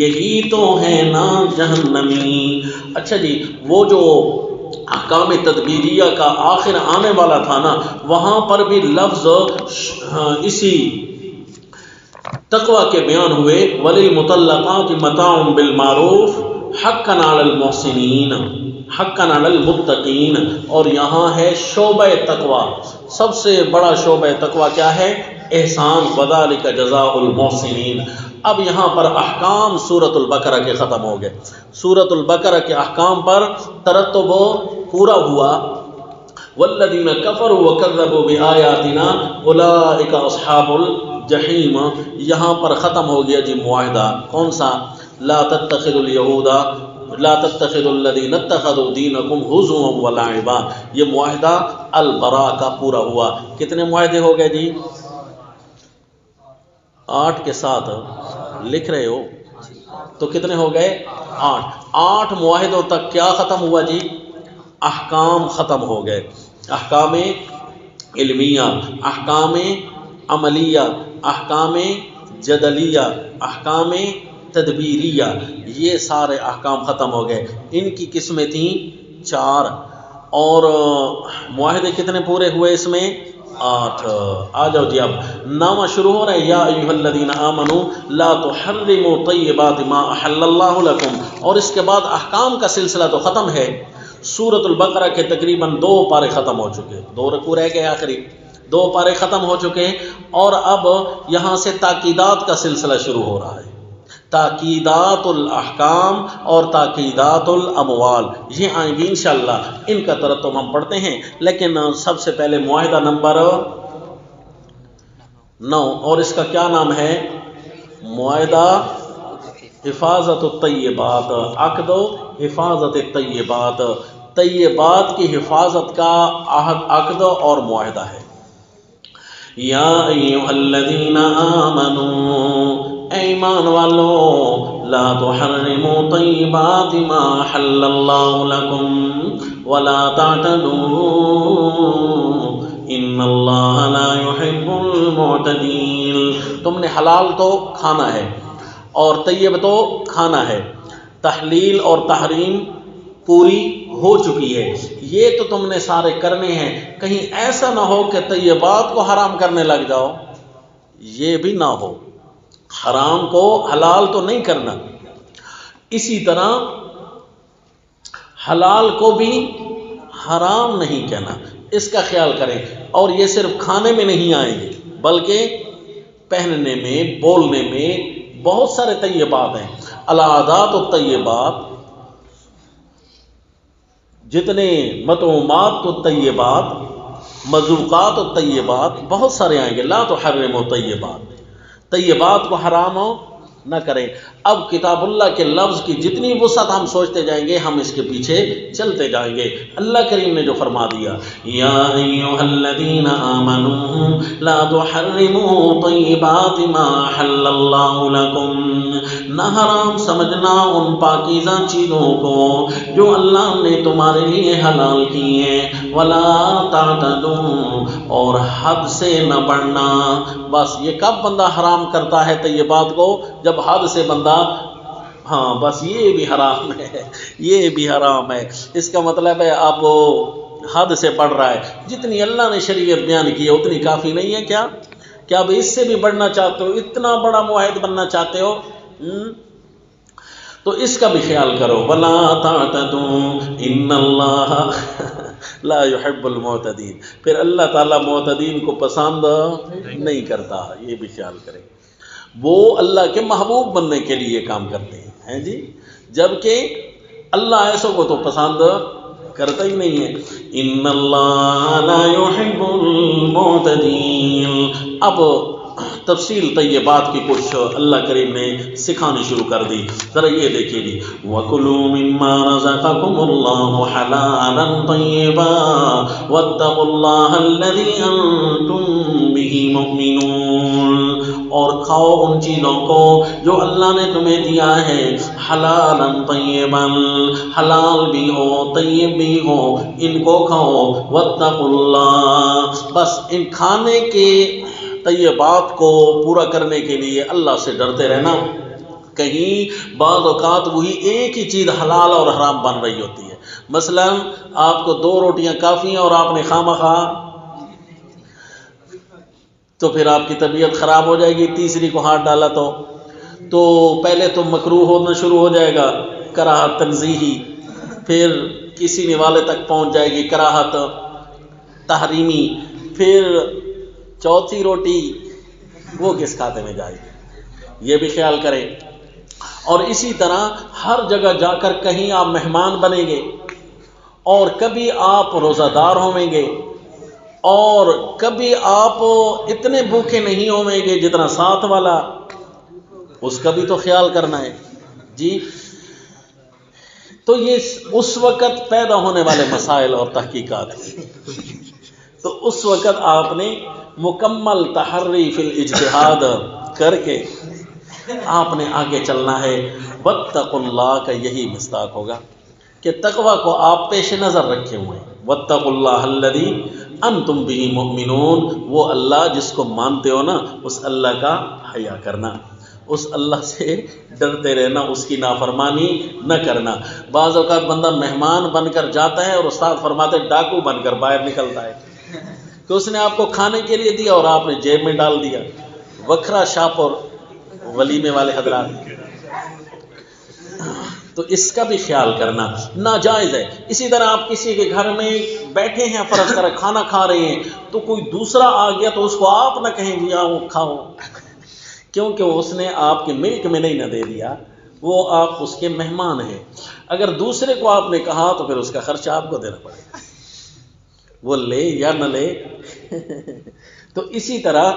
یہی تو ہے نا جہنمی۔ اچھا جی، وہ جو احکام تدبیریہ کا آخر آنے والا تھا نا، وہاں پر بھی لفظ اسی تقوی کے بیان ہوئے، وَلِلْمُطَلَّقَاتِ مَتَاعٌ بِالْمَعْرُوفِ حَقًّا عَلَى الْمُحْسِنِينَ حَقًّا عَلَى الْمُتَّقِينَ، اور یہاں ہے شعبہ تقوی، سب سے بڑا شعبہ تقوی کیا ہے؟ احسان، وَذَلِكَ جَزَاءُ الْمُحْسِنِينَ۔ اب یہاں پر احکام سورۃ البقرہ کے ختم ہو گئے، سورۃ البقرہ کے احکام پر ترتب پورا ہوا، والذین کفروا وکذبوا بآیاتنا اولئک اصحاب الجحیم، یہاں پر ختم ہو گیا جی معاہدہ، کون سا؟ لا تتخذوا الیہود لا تتخذوا الذین اتخذوا دینکم ہزوا ولعبا، یہ معاہدہ البراء کا پورا ہوا۔ کتنے معاہدے ہو گئے جی؟ 8 کے ساتھ لکھ رہے ہو تو کتنے ہو گئے؟ 8 معاہدوں تک کیا ختم ہوا جی؟ احکام ختم ہو گئے، احکام علمیہ، احکام عملیہ، احکام جدلیہ، احکام تدبیریہ، یہ سارے احکام ختم ہو گئے۔ ان کی قسمیں تھیں 4، اور معاہدے کتنے پورے ہوئے اس میں؟ 8۔ آ جاؤ جی، اب 9واں شروع ہو رہا ہے، یا ایھا الذین آمنوا لا تحرموا طیبات ما احل اللہ لکم، اور اس کے بعد احکام کا سلسلہ تو ختم ہے۔ سورۃ البقرہ کے تقریباً 2 پارے ختم ہو چکے، 2 رکوع رہ گئے، آخری 2 پارے ختم ہو چکے، اور اب یہاں سے تاکیدات کا سلسلہ شروع ہو رہا ہے۔ تاکیدات الاحکام اور تاکیدات الاموال یہ آئیں گی انشاءاللہ، ان کا ترتب ہم پڑھتے ہیں، لیکن سب سے پہلے معاہدہ نمبر 9، اور اس کا کیا نام ہے؟ معاہدہ حفاظت الطیبات، عقد و حفاظت الطیبات، طیبات کی حفاظت کا عقد اور معاہدہ ہے۔ یا ایھا الذین آمنوا، اے ایمان والو، لا تحرموا طیبات ما حل اللہ لکم ولا تعتدوا ان اللہ لا يحب المعتدین۔ تم نے حلال تو کھانا ہے اور طیب تو کھانا ہے، تحلیل اور تحریم پوری ہو چکی ہے، یہ تو تم نے سارے کرنے ہیں، کہیں ایسا نہ ہو کہ طیبات کو حرام کرنے لگ جاؤ، یہ بھی نہ ہو، حرام کو حلال تو نہیں کرنا، اسی طرح حلال کو بھی حرام نہیں کہنا، اس کا خیال کریں۔ اور یہ صرف کھانے میں نہیں آئیں گے بلکہ پہننے میں، بولنے میں، بہت سارے طیبات ہیں، العادات الطیبات، جتنے مطعومات الطیبات، مذوقات الطیبات، بہت سارے آئیں گے۔ لا تحرموا طیبات، طیبات کو حرام نہ کریں۔ اب کتاب اللہ کے لفظ کی جتنی وسعت ہم سوچتے جائیں گے، ہم اس کے پیچھے چلتے جائیں گے۔ اللہ کریم نے جو فرما دیا، یا ایھا الذین آمنوا لا تحرموا طیبات ما حل اللہ لکم، نہ حرام سمجھنا ان پاکیزہ چیزوں کو جو اللہ نے تمہارے لیے حلال کی ہیں، ولا تعتدوا، اور حد سے نہ بڑھنا۔ بس یہ کب بندہ حرام کرتا ہے طیبات کو؟ جب حد سے بندہ، ہاں بس یہ بھی حرام ہے، یہ بھی حرام ہے، اس کا مطلب ہے اب حد سے بڑھ رہا ہے۔ جتنی اللہ نے شریعت بیان کی ہے اتنی کافی نہیں ہے کیا؟ کیا اب اس سے بھی بڑھنا چاہتے ہو؟ اتنا بڑا معاہد بننا چاہتے ہو؟ تو اس کا بھی خیال کرو، ولا تعتدوا ان اللہ لا يحب المعتدین، پھر اللہ تعالیٰ معتدین کو پسند نہیں کرتا، یہ بھی خیال کریں۔ وہ اللہ کے محبوب بننے کے لیے کام کرتے ہیں جی، جبکہ اللہ ایسوں کو تو پسند کرتا ہی نہیں ہے۔ ان اللہ لا يحب المعتدین۔ اب تفصیل طیبات کی کچھ اللہ کریم نے سکھانی شروع کر دی، ذرا یہ دیکھیے جی، وَكُلُوا مِمَّا رَزَقَكُمُ اللَّهُ حَلَالًا طَيِّبًا وَاتَّقُوا اللَّهَ الَّذِي أَنتُم بِهِ مُؤْمِنُونَ، اور کھاؤ ان چیزوں کو جو اللہ نے تمہیں دیا ہے، حلالاً طیباً، حلال بھی ہو طیب بھی ہو، ان کو کھاؤ، واتقوا اللہ، بس ان کھانے کے طیبات کو پورا کرنے کے لیے اللہ سے ڈرتے رہنا۔ کہیں بعض اوقات وہی ایک ہی چیز حلال اور حرام بن رہی ہوتی ہے، مثلا آپ کو 2 روٹیاں کافی ہیں اور آپ نے خواہ تو پھر آپ کی طبیعت خراب ہو جائے گی، تیسری کو ہاتھ ڈالا تو پہلے تو مکروہ ہونا شروع ہو جائے گا، کراہت تنزیہی، پھر کسی نوالے تک پہنچ جائے گی کراہت تحریمی، پھر چوتھی روٹی وہ کس کھاتے میں جائے گی، یہ بھی خیال کریں۔ اور اسی طرح ہر جگہ جا کر کہیں آپ مہمان بنیں گے، اور کبھی آپ روزہ دار ہویں گے، اور کبھی آپ اتنے بھوکے نہیں ہویں گے جتنا ساتھ والا، اس کا بھی تو خیال کرنا ہے جی۔ تو یہ اس وقت پیدا ہونے والے مسائل اور تحقیقات ہیں. تو اس وقت آپ نے مکمل تحری فی الاجتہاد کر کے آپ نے آگے چلنا ہے. واتقوا اللہ کا یہی مصداق ہوگا کہ تقوی کو آپ پیش نظر رکھے ہوئے ہیں. واتقوا اللہ الذی انتم بہ مؤمنون، وہ اللہ جس کو مانتے ہو نا، اس اللہ کا حیا کرنا، اس اللہ سے ڈرتے رہنا، اس کی نافرمانی نہ کرنا. بعض اوقات بندہ مہمان بن کر جاتا ہے اور استاد فرماتے ڈاکو بن کر باہر نکلتا ہے کہ اس نے آپ کو کھانے کے لیے دیا اور آپ نے جیب میں ڈال دیا. وکھرا شاپ اور ولیمے والے حضرات، تو اس کا بھی خیال کرنا ناجائز ہے. اسی طرح آپ کسی کے گھر میں بیٹھے ہیں، فرض کریں کھانا کھا رہے ہیں، تو کوئی دوسرا آ گیا تو اس کو آپ نہ کہیں جی آؤ کھاؤ، کیونکہ اس نے آپ کے ملک میں نہیں نہ دے دیا، وہ آپ اس کے مہمان ہیں. اگر دوسرے کو آپ نے کہا تو پھر اس کا خرچہ آپ کو دینا پڑے گا، وہ لے یا نہ لے. تو اسی طرح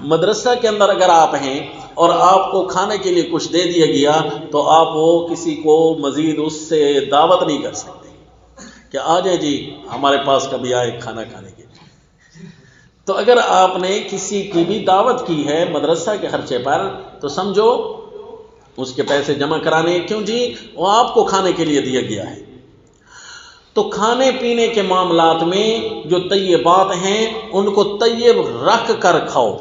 مدرسہ کے اندر اگر آپ ہیں اور آپ کو کھانے کے لیے کچھ دے دیا گیا تو آپ وہ کسی کو مزید اس سے دعوت نہیں کر سکتے کہ آ جائے جی ہمارے پاس کبھی آئے کھانا کھانے کے لیے. تو اگر آپ نے کسی کی بھی دعوت کی ہے مدرسہ کے خرچے پر تو سمجھو اس کے پیسے جمع کرانے، کیوں جی وہ آپ کو کھانے کے لیے دیا گیا ہے. تو کھانے پینے کے معاملات میں جو طیبات ہیں ان کو طیب رکھ کر کھاؤ،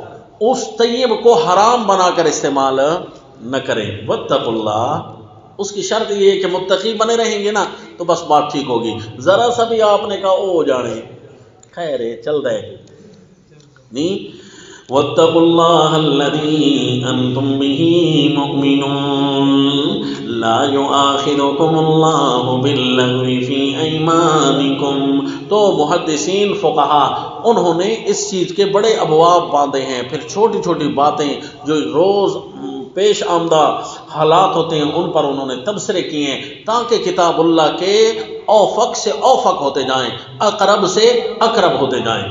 اس طیب کو حرام بنا کر استعمال نہ کریں. واتقوا اللہ، اس کی شرط یہ ہے کہ متقی بنے رہیں گے نا تو بس بات ٹھیک ہوگی. ذرا سا بھی آپ نے کہا او جانے خیر ہے چل رہے نہیں. واتقوا اللہ الذی انتم بہ مؤمنون لا یؤاخذکم اللہ باللغو فی ایمانکم. تو محدثین فقہا انہوں نے اس چیز کے بڑے ابواب باندھے ہیں. پھر چھوٹی چھوٹی باتیں جو روز پیش آمدہ حالات ہوتے ہیں ان پر انہوں نے تبصرے کیے ہیں تاکہ کتاب اللہ کے اوفق سے اوفق ہوتے جائیں، اقرب سے اقرب ہوتے جائیں.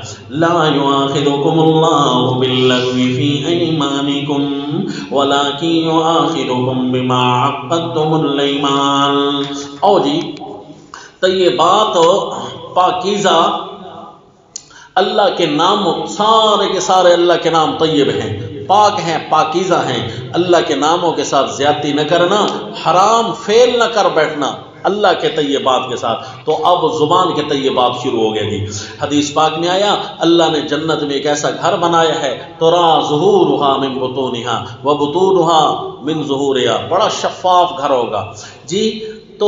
لا یؤاخذکم اللہ باللغو فی ایمانکم ولکن یؤاخذکم بما عقدتم الایمان. او جی طیبات پاکیزہ اللہ کے نام، سارے کے سارے اللہ کے نام طیب ہیں، پاک ہیں، پاکیزہ ہیں. اللہ کے ناموں کے ساتھ زیادتی نہ کرنا، حرام فعل نہ کر بیٹھنا اللہ کے طیبات کے ساتھ. تو اب زبان کے طیبات شروع ہو گئے جی. حدیث پاک میں آیا اللہ نے جنت میں ایک ایسا گھر بنایا ہے ترا ظہورها من بطونها وبطونها من ظہورها، بڑا شفاف گھر ہوگا جی. تو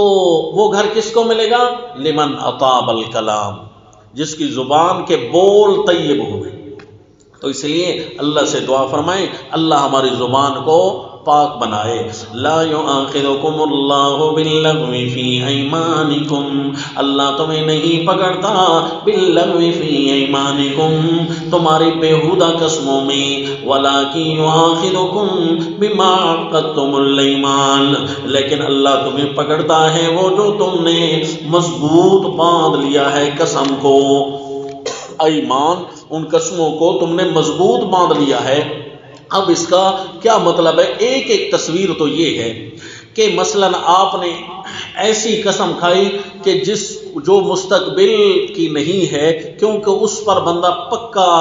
وہ گھر کس کو ملے گا؟ لمن اطاب الکلام، جس کی زبان کے بول طیب ہوئے. تو اس لیے اللہ سے دعا فرمائیں اللہ ہماری زبان کو پاک بنائے. لا یؤاخذکم اللہ باللغو فی ایمانکم، اللہ تمہیں نہیں پکڑتا باللغو فی ایمانکم تمہاری بیہودہ قسموں میں، ولکن یؤاخذکم بما عقدتم الایمان، لیکن اللہ تمہیں پکڑتا ہے وہ جو تم نے مضبوط باندھ لیا ہے قسم کو. ایمان ان قسموں کو تم نے مضبوط باندھ لیا ہے. اب اس کا کیا مطلب ہے؟ ایک ایک تصویر تو یہ ہے کہ مثلا آپ نے ایسی قسم کھائی کہ جو مستقبل کی نہیں ہے، کیونکہ اس پر بندہ پکا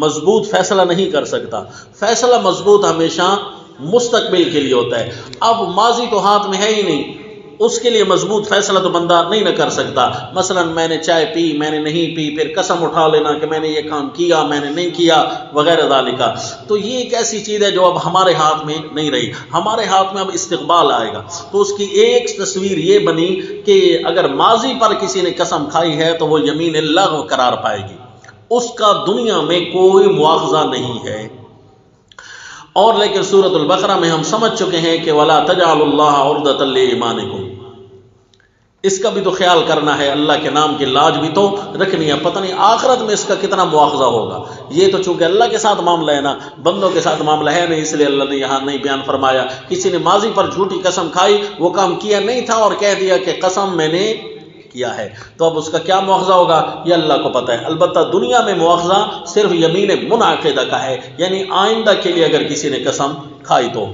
مضبوط فیصلہ نہیں کر سکتا. فیصلہ مضبوط ہمیشہ مستقبل کے لیے ہوتا ہے. اب ماضی تو ہاتھ میں ہے ہی نہیں، اس کے لیے مضبوط فیصلہ تو بندہ نہیں نہ کر سکتا. مثلا میں نے چائے پی، میں نے نہیں پی، پھر قسم اٹھا لینا کہ میں نے یہ کام کیا، میں نے نہیں کیا وغیرہ ذالک. تو یہ ایک ایسی چیز ہے جو اب ہمارے ہاتھ میں نہیں رہی. ہمارے ہاتھ میں اب استقبال آئے گا. تو اس کی ایک تصویر یہ بنی کہ اگر ماضی پر کسی نے قسم کھائی ہے تو وہ یمین لغو قرار پائے گی، اس کا دنیا میں کوئی مواخذہ نہیں ہے. اور لیکن سورۃ البقرہ میں ہم سمجھ چکے ہیں کہ وَلَا تَجْعَلُوا اللَّهَ عُرْضَةً لِّأَيْمَانِكُمْ، اس کا بھی تو خیال کرنا ہے، اللہ کے نام کی لاج بھی تو رکھنی ہے. پتہ نہیں آخرت میں اس کا کتنا مواخذہ ہوگا. یہ تو چونکہ اللہ کے ساتھ معاملہ ہے نا، بندوں کے ساتھ معاملہ ہے نہیں، اس لیے اللہ نے یہاں نہیں بیان فرمایا. کسی نے ماضی پر جھوٹی قسم کھائی، وہ کام کیا نہیں تھا اور کہہ دیا کہ قسم میں نے کیا ہے، تو اب اس کا کیا مواخذہ ہوگا یہ اللہ کو پتہ ہے. البتہ دنیا میں مواخذہ صرف یمین منعقدہ کا ہے، یعنی آئندہ کے لیے اگر کسی نے قسم کھائی تو.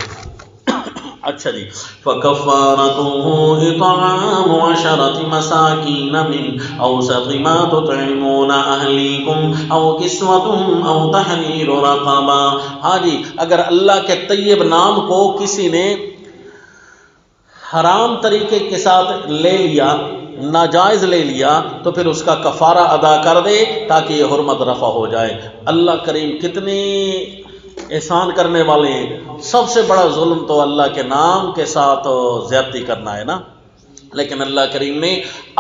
اچھا جی، فَكَفَّارَتُهُ إِطْعَامُ 10 مَسَاكِينَ مِنْ أَوْسَطِ مَا تُطْعِمُونَ أَهْلِيكُمْ أَوْ كِسْوَتُهُمْ أَوْ تَحْرِيرُ رَقَبَةٍ۔ ہاں جی، اگر اللہ کے طیب نام کو کسی نے حرام طریقے کے ساتھ لے لیا، ناجائز لے لیا، تو پھر اس کا کفارہ ادا کر دے تاکہ یہ حرمت رفع ہو جائے۔ اللہ کریم کتنے احسان کرنے والے ہیں۔ سب سے بڑا ظلم تو اللہ کے نام کے ساتھ زیادتی کرنا ہے نا، لیکن اللہ کریم نے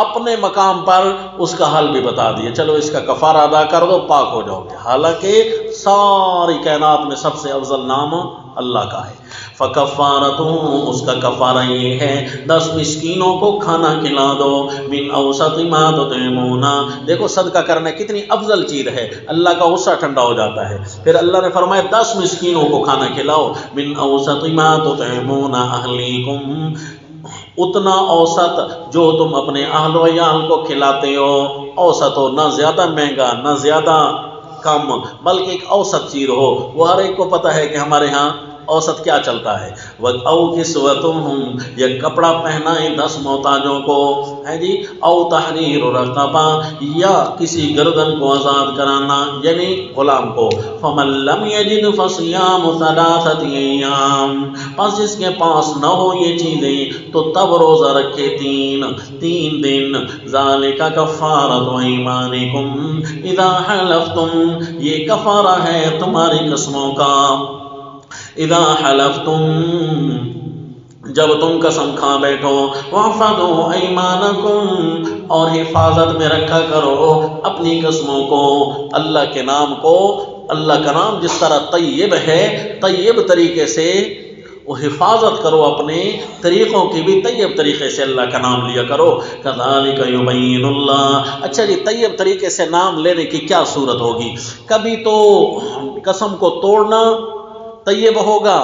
اپنے مقام پر اس کا حل بھی بتا دیا، چلو اس کا کفارہ ادا کر دو، پاک ہو جاؤ گے، حالانکہ ساری کائنات میں سب سے افضل نام اللہ کا ہے۔ فَكَفَّارَتُهُ، اس کا کفارہ یہ ہے 10 مسکینوں کو کھانا کھلا دو، من اوسط ما تطعمون۔ دیکھو صدقہ کرنا کتنی افضل چیز ہے، اللہ کا غصہ ٹھنڈا ہو جاتا ہے۔ پھر اللہ نے فرمایا 10 مسکینوں کو کھانا کھلاؤ، من اوسط ما تطعمون اہلیکم، اتنا اوسط جو تم اپنے اہل و عیال کو کھلاتے ہو، اوسط ہو، نہ زیادہ مہنگا نہ زیادہ کم، بلکہ ایک اوسط چیز ہو۔ وہ ہر ایک کو پتہ ہے کہ ہمارے ہاں اوسط کیا چلتا ہے۔ او کسوتہم، یہ کپڑا پہنائیں 10 محتاجوں کو، ہے جی، او تحریر رقبہ، یا کسی گردن کو آزاد کرانا یعنی غلام کو۔ فمن لم یجد فصیام 3 ایام، پس جس کے پاس نہ ہو یہ چیزیں تو تب روزہ رکھے 3 دن۔ ذالک کفارۃ ایمانکم اذا حلفتم، یہ کفارہ ہے تمہاری قسموں کا، اذا حلفتم، جب تم قسم کھا بیٹھو، واحفظوا ایمانکم، اور حفاظت میں رکھا کرو اپنی قسموں کو، اللہ کے نام کو۔ اللہ کا نام جس طرح طیب ہے، طیب طریقے سے وہ حفاظت کرو، اپنے طریقوں کی بھی طیب طریقے سے اللہ کا نام لیا کرو۔ کذالک یبین اللہ۔ اچھا جی، طیب طریقے سے نام لینے کی کیا صورت ہوگی؟ کبھی تو قسم کو توڑنا طیب ہوگا،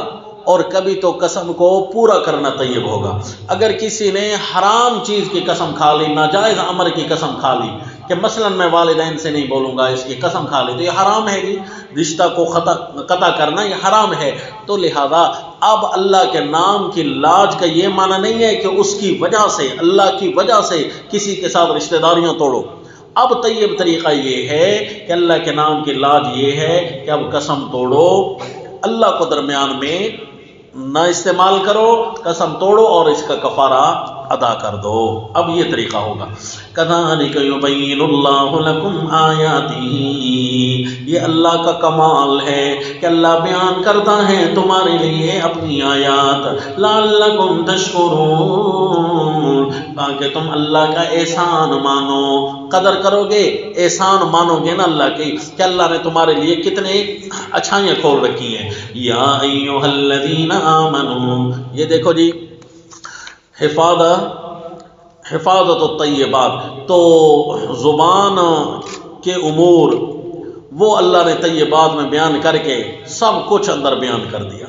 اور کبھی تو قسم کو پورا کرنا طیب ہوگا۔ اگر کسی نے حرام چیز کی قسم کھا لی، ناجائز امر کی قسم کھا لی، کہ مثلا میں والدین سے نہیں بولوں گا، اس کی قسم کھا لی، تو یہ حرام ہے جی، رشتہ کو قطع کرنا یہ حرام ہے۔ تو لہذا اب اللہ کے نام کی لاج کا یہ معنی نہیں ہے کہ اس کی وجہ سے، اللہ کی وجہ سے کسی کے ساتھ رشتہ داریاں توڑو۔ اب طیب طریقہ یہ ہے کہ اللہ کے نام کی لاج یہ ہے کہ اب قسم توڑو، اللہ کو درمیان میں نہ استعمال کرو، قسم توڑو اور اس کا کفارہ ادا کر دو۔ اب یہ طریقہ ہوگا۔ کذالک یبین اللہ لکم آیاتہ، یہ اللہ کا کمال ہے کہ اللہ بیان کرتا ہے تمہارے لیے اپنی آیات، لعلکم تشکرون، تاکہ تم اللہ کا احسان مانو، قدر کرو گے، احسان مانو گے نا اللہ کی، کہ اللہ نے تمہارے لیے کتنے اچھائیاں کھول رکھی ہیں۔ یا ایھا الذین آمنوا، یہ دیکھو جی، حفاظت الطیبات، تو زبان کے امور وہ اللہ نے طیبات میں بیان کر کے سب کچھ اندر بیان کر دیا۔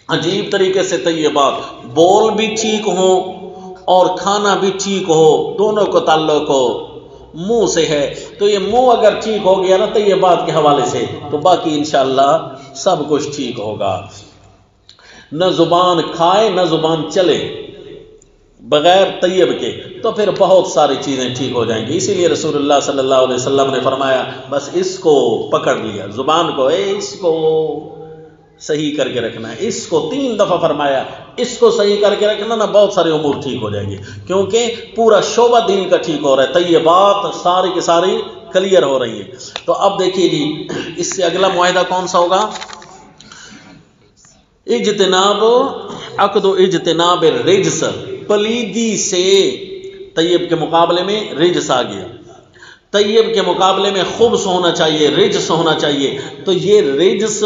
عجیب طریقے سے طیبات، بول بھی ٹھیک ہوں اور کھانا بھی ٹھیک ہو، دونوں کو تعلق ہو منہ سے ہے، تو یہ منہ اگر ٹھیک ہو گیا نا طیبات کے حوالے سے، تو باقی انشاءاللہ سب کچھ ٹھیک ہوگا۔ نہ زبان کھائے نہ زبان چلے بغیر طیب کے، تو پھر بہت ساری چیزیں ٹھیک ہو جائیں گی۔ اسی لیے رسول اللہ صلی اللہ علیہ وسلم نے فرمایا بس اس کو پکڑ لیا، زبان کو، اس کو صحیح کر کے رکھنا ہے، اس کو 3 دفعہ فرمایا، اس کو صحیح کر کے رکھنا نا، بہت سارے امور ٹھیک ہو جائیں گے، کیونکہ پورا شعبہ دین کا ٹھیک ہو رہا ہے، طیبات ساری کی ساری کلیئر ہو رہی ہے۔ تو اب دیکھیے جی، اس سے اگلا معاہدہ کون سا ہوگا؟ اجتناب، عقد و اجتناب الرجس، پلیدی سے، طیب کے مقابلے میں رجس آ گیا، طیب کے مقابلے میں خبث ہونا چاہیے، رجس ہونا چاہیے، تو یہ رجس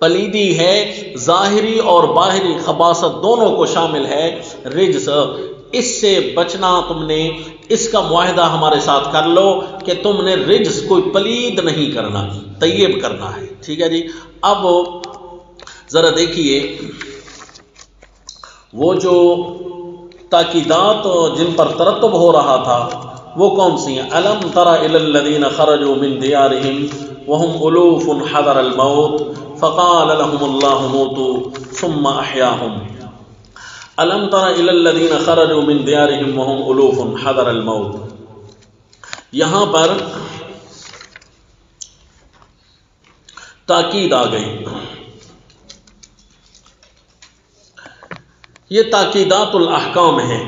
پلیدی ہے، ظاہری اور باہری خباثت دونوں کو شامل ہے رجس، اس سے بچنا تم نے، اس کا معاہدہ ہمارے ساتھ کر لو کہ تم نے رجس کوئی پلید نہیں کرنا، طیب کرنا ہے، ٹھیک ہے جی۔ اب ذرا دیکھیے وہ جو تاکیدات جن پر ترتب ہو رہا تھا وہ کون سی ہیں؟ الم تر الی الذین خرجوا من دیارہم وهم الوف حذر الموت فقال لهم الله موتوا ثم احياهم الم تر الى الذين خرجوا من ديارهم وهم الوف حذر الموت. یہاں پر تاکید آ گئی. یہ تاکیدات الاحکام ہیں،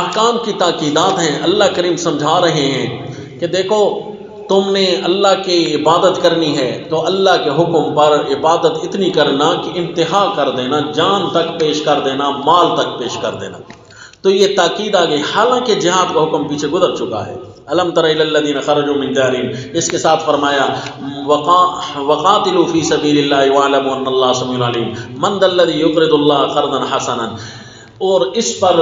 احکام کی تاکیدات ہیں. اللہ کریم سمجھا رہے ہیں کہ دیکھو تم نے اللہ کی عبادت کرنی ہے تو اللہ کے حکم پر عبادت اتنی کرنا کہ انتہا کر دینا، جان تک پیش کر دینا، مال تک پیش کر دینا. تو یہ تاکید آ گئی، حالانکہ جہاد کا حکم پیچھے گزر چکا ہے. الم تر الی الذین خرجوا من دیارہم، اس کے ساتھ فرمایا وقاتلوا فی سبیل اللہ واعلموا ان اللہ سمیع علیم من ذا الذی یقرض اللہ قرضا حسنا. اور اس پر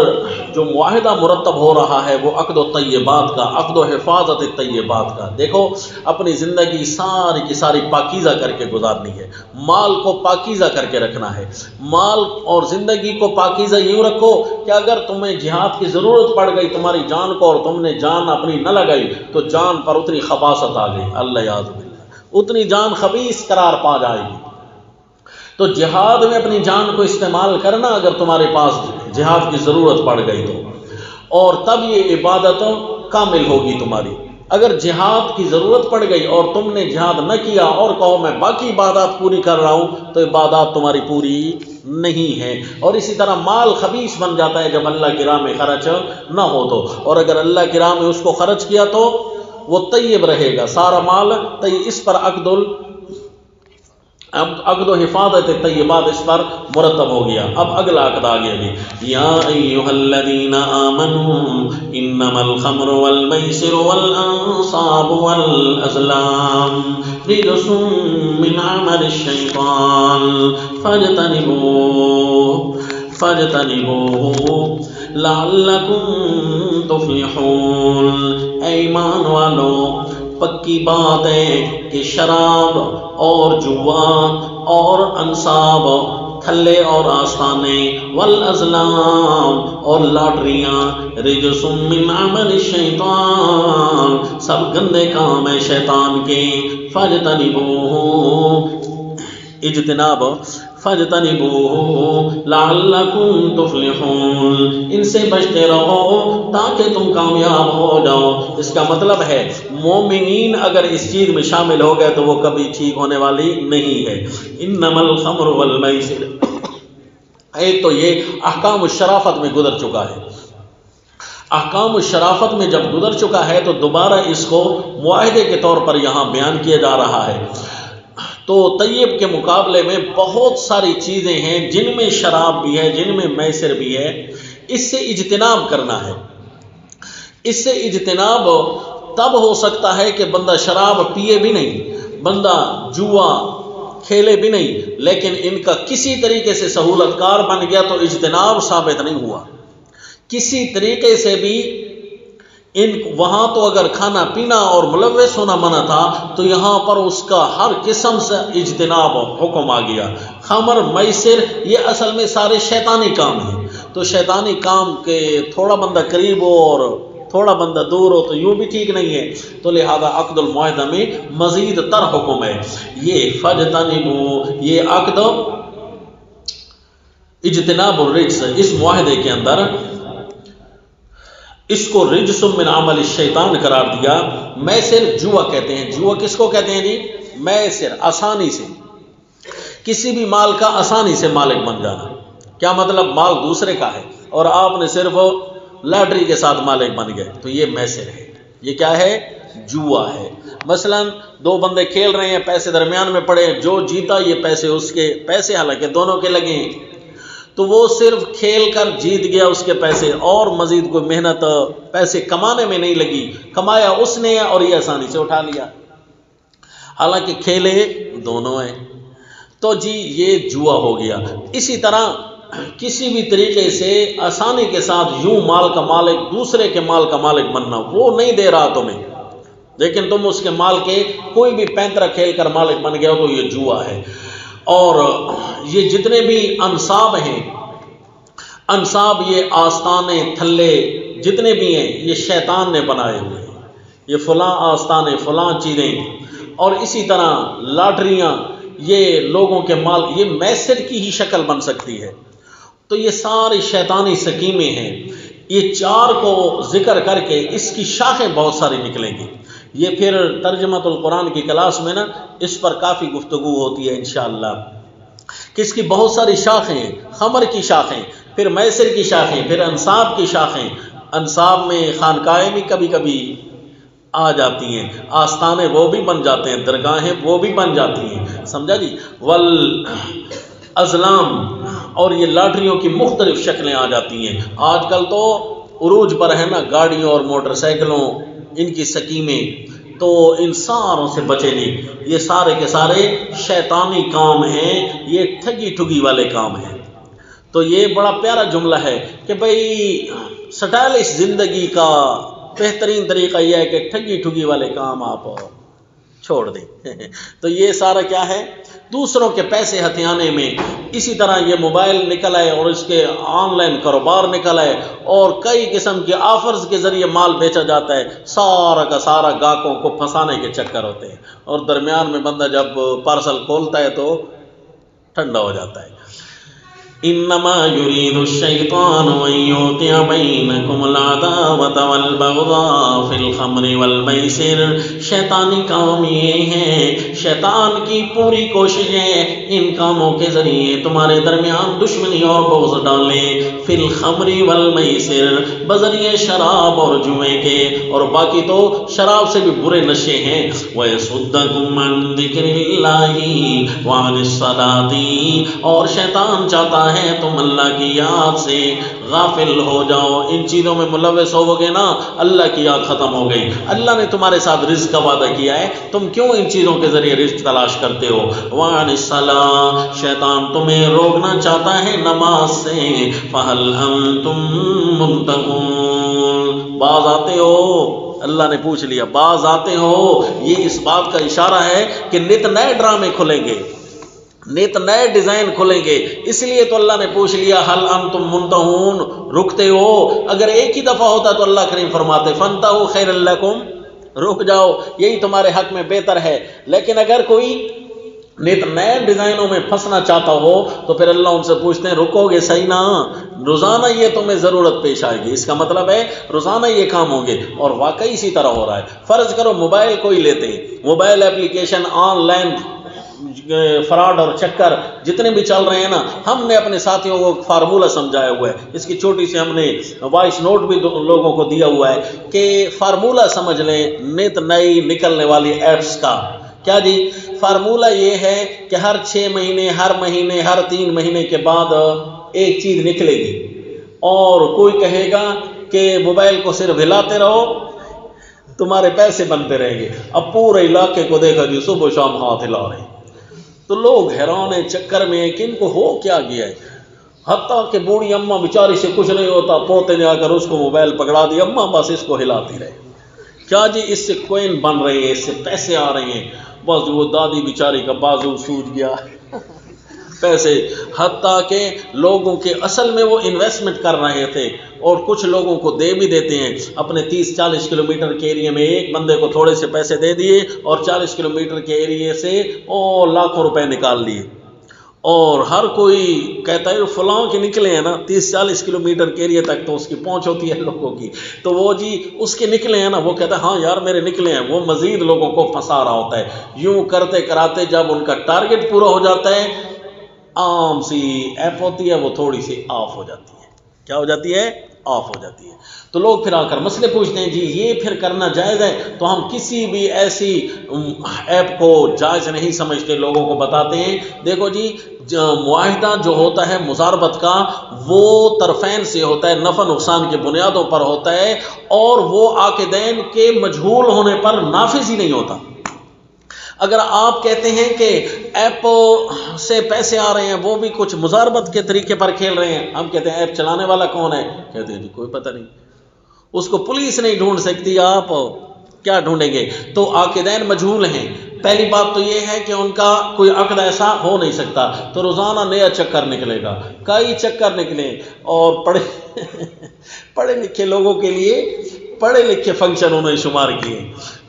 جو معاہدہ مرتب ہو رہا ہے وہ عقد و طیبات کا، عقد و حفاظت طیبات کا. دیکھو اپنی زندگی ساری کی ساری پاکیزہ کر کے گزارنی ہے، مال کو پاکیزہ کر کے رکھنا ہے. مال اور زندگی کو پاکیزہ یوں رکھو کہ اگر تمہیں جہاد کی ضرورت پڑ گئی تمہاری جان کو اور تم نے جان اپنی نہ لگائی تو جان پر اتنی خباثت آ گئی، اللہ یاد باللہ، اتنی جان خبیث قرار پا جائے گی. تو جہاد میں اپنی جان کو استعمال کرنا اگر تمہارے پاس جہاد کی ضرورت پڑ گئی تو، اور تب یہ عبادت کامل ہوگی تمہاری. اگر جہاد کی ضرورت پڑ گئی اور تم نے جہاد نہ کیا اور کہو میں باقی عبادات پوری کر رہا ہوں تو عبادات تمہاری پوری نہیں ہے. اور اسی طرح مال خبیث بن جاتا ہے جب اللہ کی راہ میں خرچ نہ ہو تو، اور اگر اللہ کی راہ میں اس کو خرچ کیا تو وہ طیب رہے گا، سارا مال طیب. اس پر عقد و حفاظت طیبات اس پر مرتب ہو گیا. اب اگلا عقد آ گیا جی، یا ایھا الذین آمنوا انما الخمر والمیسر والانصاب والازلام رجس من عمل الشیطان فاجتنبوه لعلکم تفلحون. اے ایمان والو، پکی بات ہے کہ شراب اور جوا اور انصاب، تھلے اور آستانے، والازلام اور لاٹریاں، رجس من عمل الشیطان سب گندے کام ہے شیطان کے. فاجتنبوہ اجتناب، فاجتنبوہ لعلکم تفلحون، ان سے بچتے رہو تاکہ تم کامیاب ہو جاؤ. اس کا مطلب ہے مومنین اگر اس چیز میں شامل ہو گئے تو وہ کبھی ٹھیک ہونے والی نہیں ہے. انما الخمر والمیسر، ایک تو یہ احکام الشرافت میں گزر چکا ہے. احکام الشرافت میں جب گزر چکا ہے تو دوبارہ اس کو معاہدے کے طور پر یہاں بیان کیا جا رہا ہے. تو طیب کے مقابلے میں بہت ساری چیزیں ہیں جن میں شراب بھی ہے، جن میں میسر بھی ہے. اس سے اجتناب کرنا ہے. اس سے اجتناب تب ہو سکتا ہے کہ بندہ شراب پیے بھی نہیں، بندہ جوا کھیلے بھی نہیں، لیکن ان کا کسی طریقے سے سہولت کار بن گیا تو اجتناب ثابت نہیں ہوا. کسی طریقے سے بھی وہاں تو اگر کھانا پینا اور ملوث ہونا منع تھا تو یہاں پر اس کا ہر قسم سے اجتناب حکم آ گیا. خمر میسر یہ اصل میں سارے شیطانی کام ہیں. تو شیطانی کام کے تھوڑا بندہ قریب ہو اور تھوڑا بندہ دور ہو تو یوں بھی ٹھیک نہیں ہے. تو لہذا عقد المعاہدہ میں مزید تر حکم ہے. یہ فاجتنبوا، یہ عقد اجتناب الرجس، اس معاہدے کے اندر اس کو رجس من عمل الشیطان قرار دیا. میسر جوا کہتے ہیں. جوا کس کو کہتے ہیں جی؟ میسر، آسانی سے کسی بھی مال کا آسانی سے مالک بن جانا. کیا مطلب؟ مال دوسرے کا ہے اور آپ نے صرف لاٹری کے ساتھ مالک بن گئے تو یہ میسر ہے. یہ کیا ہے؟ جوا ہے. مثلا دو بندے کھیل رہے ہیں، پیسے درمیان میں پڑے، جو جیتا یہ پیسے اس کے، پیسے حالانکہ دونوں کے لگے ہیں تو وہ صرف کھیل کر جیت گیا اس کے پیسے، اور مزید کوئی محنت پیسے کمانے میں نہیں لگی، کمایا اس نے اور یہ آسانی سے اٹھا لیا، حالانکہ کھیلے دونوں ہیں. تو جی یہ جوا ہو گیا. اسی طرح کسی بھی طریقے سے آسانی کے ساتھ یوں مال کا مالک، دوسرے کے مال کا مالک بننا، وہ نہیں دے رہا تمہیں لیکن تم اس کے مال کے کوئی بھی پینترا کھیل کر مالک بن گیا ہو تو یہ جوا ہے. اور یہ جتنے بھی انصاب ہیں، انصاب یہ آستانے تھلے جتنے بھی ہیں یہ شیطان نے بنائے ہوئے ہیں. یہ فلاں آستانے، فلاں چیزیں اور اسی طرح لاٹریاں، یہ لوگوں کے مال، یہ میسر کی ہی شکل بن سکتی ہے۔ تو یہ ساری شیطانی سکیمیں ہیں، یہ چار کو ذکر کر کے اس کی شاخیں بہت ساری نکلیں گی۔ یہ پھر ترجمۃ القرآن کی کلاس میں نا اس پر کافی گفتگو ہوتی ہے انشاءاللہ، کہ اس کی بہت ساری شاخیں ہیں، خمر کی شاخیں، پھر میسر کی شاخیں، پھر انصاب کی شاخیں۔ انصاب میں خانقاہیں بھی کبھی کبھی آ جاتی ہیں، آستانے وہ بھی بن جاتے ہیں، درگاہیں وہ بھی بن جاتی ہیں، سمجھا جی۔ ازلام، اور یہ لاٹریوں کی مختلف شکلیں آ جاتی ہیں۔ آج کل تو عروج پر ہے نا گاڑیوں اور موٹر سائیکلوں، ان کی سکیمیں، تو ان ساروں سے بچے نہیں، یہ سارے کے سارے شیطانی کام ہیں، یہ ٹھگی ٹھگی والے کام ہیں۔ تو یہ بڑا پیارا جملہ ہے کہ بھئی سٹائلش زندگی کا بہترین طریقہ یہ ہے کہ ٹھگی ٹھگی والے کام آپ چھوڑ دیں۔ تو یہ سارا کیا ہے؟ دوسروں کے پیسے ہتھیانے میں۔ اسی طرح یہ موبائل نکل آئے اور اس کے آن لائن کاروبار نکل آئے اور کئی قسم کے آفرز کے ذریعے مال بیچا جاتا ہے، سارا کا سارا گاہکوں کو پھنسانے کے چکر ہوتے ہیں، اور درمیان میں بندہ جب پارسل کھولتا ہے تو ٹھنڈا ہو جاتا ہے۔ انما یرید الشیطان ان یوقع بینکم العداوۃ والبغضاء فی الخمر والمیسر، شیطانی کام یہ ہے، شیطان کی پوری کوشش ہے ان کاموں کے ذریعے تمہارے درمیان دشمنی اور بغض ڈالنے، فی الخمر والمیسر، بذریعہ شراب اور جوئے کے، اور باقی تو شراب سے بھی برے نشے ہیں، ویصدکم عن ذکر اللہ وعن الصلاۃ، اور شیطان چاہتا ہے تم اللہ کی یاد سے غافل ہو جاؤ، ان چیزوں میں ملوث ہو گے نا اللہ کی یاد ختم ہو گئی۔ اللہ نے تمہارے ساتھ رزق کا وعدہ کیا ہے، تم کیوں ان چیزوں کے ذریعے رزق تلاش کرتے ہو؟ وعن الصلاۃ، شیطان تمہیں روکنا چاہتا ہے نماز سے، فہل انتم منتہون، باز آتے ہو؟ اللہ نے پوچھ لیا، باز آتے ہو؟ یہ اس بات کا اشارہ ہے کہ نت نئے ڈرامے کھلیں گے، نت نئے ڈیزائن کھلیں گے، اس لیے تو اللہ نے پوچھ لیا حل انتم منتہون، رکتے ہو؟ اگر ایک ہی دفعہ ہوتا تو اللہ کریم فرماتے فانتہوا خیر لکم، رک جاؤ یہی تمہارے حق میں بہتر ہے۔ لیکن اگر کوئی نت نئے ڈیزائنوں میں پھنسنا چاہتا ہو تو پھر اللہ ان سے پوچھتے ہیں رکو گے صحیح نا؟ روزانہ یہ تمہیں ضرورت پیش آئے گی، اس کا مطلب ہے روزانہ یہ کام ہوں گے، اور واقعی اسی طرح ہو رہا ہے۔ فرض کرو موبائل کوئی لیتے ہیں، mobile application, on line fraud اور چکر جتنے بھی چل رہے ہیں نا، ہم نے اپنے ساتھیوں کو فارمولہ سمجھایا ہوا ہے، اس کی چھوٹی سی ہم نے وائس نوٹ بھی لوگوں کو دیا ہوا ہے کہ فارمولہ سمجھ لیں نت نئی نکلنے والی ایپس کا۔ کیا جی؟ فارمولہ یہ ہے کہ ہر 6 مہینے، ہر مہینے، ہر 3 مہینے کے بعد ایک چیز نکلے گی، اور کوئی کہے گا کہ موبائل کو صرف ہلاتے رہو تمہارے پیسے بنتے رہیں گے۔ اب پورے علاقے کو دیکھا جی صبح شام ہاتھ ہلا رہے ہیں، تو لوگ حیران ہیں چکر میں کہ ان کو ہو کیا گیا ہے، حتیٰ کہ بوڑھی اماں بیچاری سے کچھ نہیں ہوتا، پوتے نے آ کر اس کو موبائل پکڑا دیا، اماں بس اس کو ہلاتی رہے۔ کیا جی؟ اس سے کوئن بن رہے ہیں، اس سے پیسے آ رہے ہیں، بس وہ دادی بیچاری کا بازو سوج گیا پیسے، حتیٰ کہ لوگوں کے اصل میں وہ انویسٹمنٹ کر رہے تھے، اور کچھ لوگوں کو دے بھی دیتے ہیں، اپنے 30-40 کلومیٹر کے ایریے میں ایک بندے کو تھوڑے سے پیسے دے دیے اور 40 کلومیٹر کے ایریے سے لاکھوں روپے نکال لیے، اور ہر کوئی کہتا ہے فلاں کے نکلے ہیں نا 30-40 کلومیٹر کے ایریے تک تو اس کی پہنچ ہوتی ہے لوگوں کی، تو وہ جی اس کے نکلے ہیں نا، وہ کہتا ہے ہاں یار میرے نکلے ہیں، وہ مزید لوگوں کو پھنسا رہا ہوتا ہے۔ یوں کرتے کراتے جب ان کا ٹارگٹ پورا ہو جاتا ہے، عام سی ایپ ہوتی ہے وہ تھوڑی سی آف ہو جاتی ہے۔ کیا ہو جاتی ہے؟ آف ہو جاتی ہے۔ تو لوگ پھر آ کر مسئلے پوچھتے ہیں جی یہ پھر کرنا جائز ہے؟ تو ہم کسی بھی ایسی ایپ کو جائز نہیں سمجھتے، لوگوں کو بتاتے ہیں دیکھو جی معاہدہ جو ہوتا ہے مزاربت کا، وہ طرفین سے ہوتا ہے، نفع نقصان کی بنیادوں پر ہوتا ہے، اور وہ عاقدین کے مجہول ہونے پر نافذ ہی نہیں ہوتا۔ اگر آپ کہتے ہیں کہ ایپ سے پیسے آ رہے ہیں، وہ بھی کچھ مزاربت کے طریقے پر کھیل رہے ہیں، ہم کہتے ہیں ایپ چلانے والا کون ہے؟ کہتے ہیں جی کوئی پتہ نہیں، اس کو پولیس نہیں ڈھونڈ سکتی، آپ کیا ڈھونڈیں گے؟ تو عاقدین مجہول ہیں۔ پہلی بات تو یہ ہے کہ ان کا کوئی عقد ایسا ہو نہیں سکتا، تو روزانہ نیا چکر نکلے گا، کئی چکر نکلیں، اور پڑھے لکھے لوگوں کے لیے پڑھے لکھے فنکشن انہوں نے شمار کیے،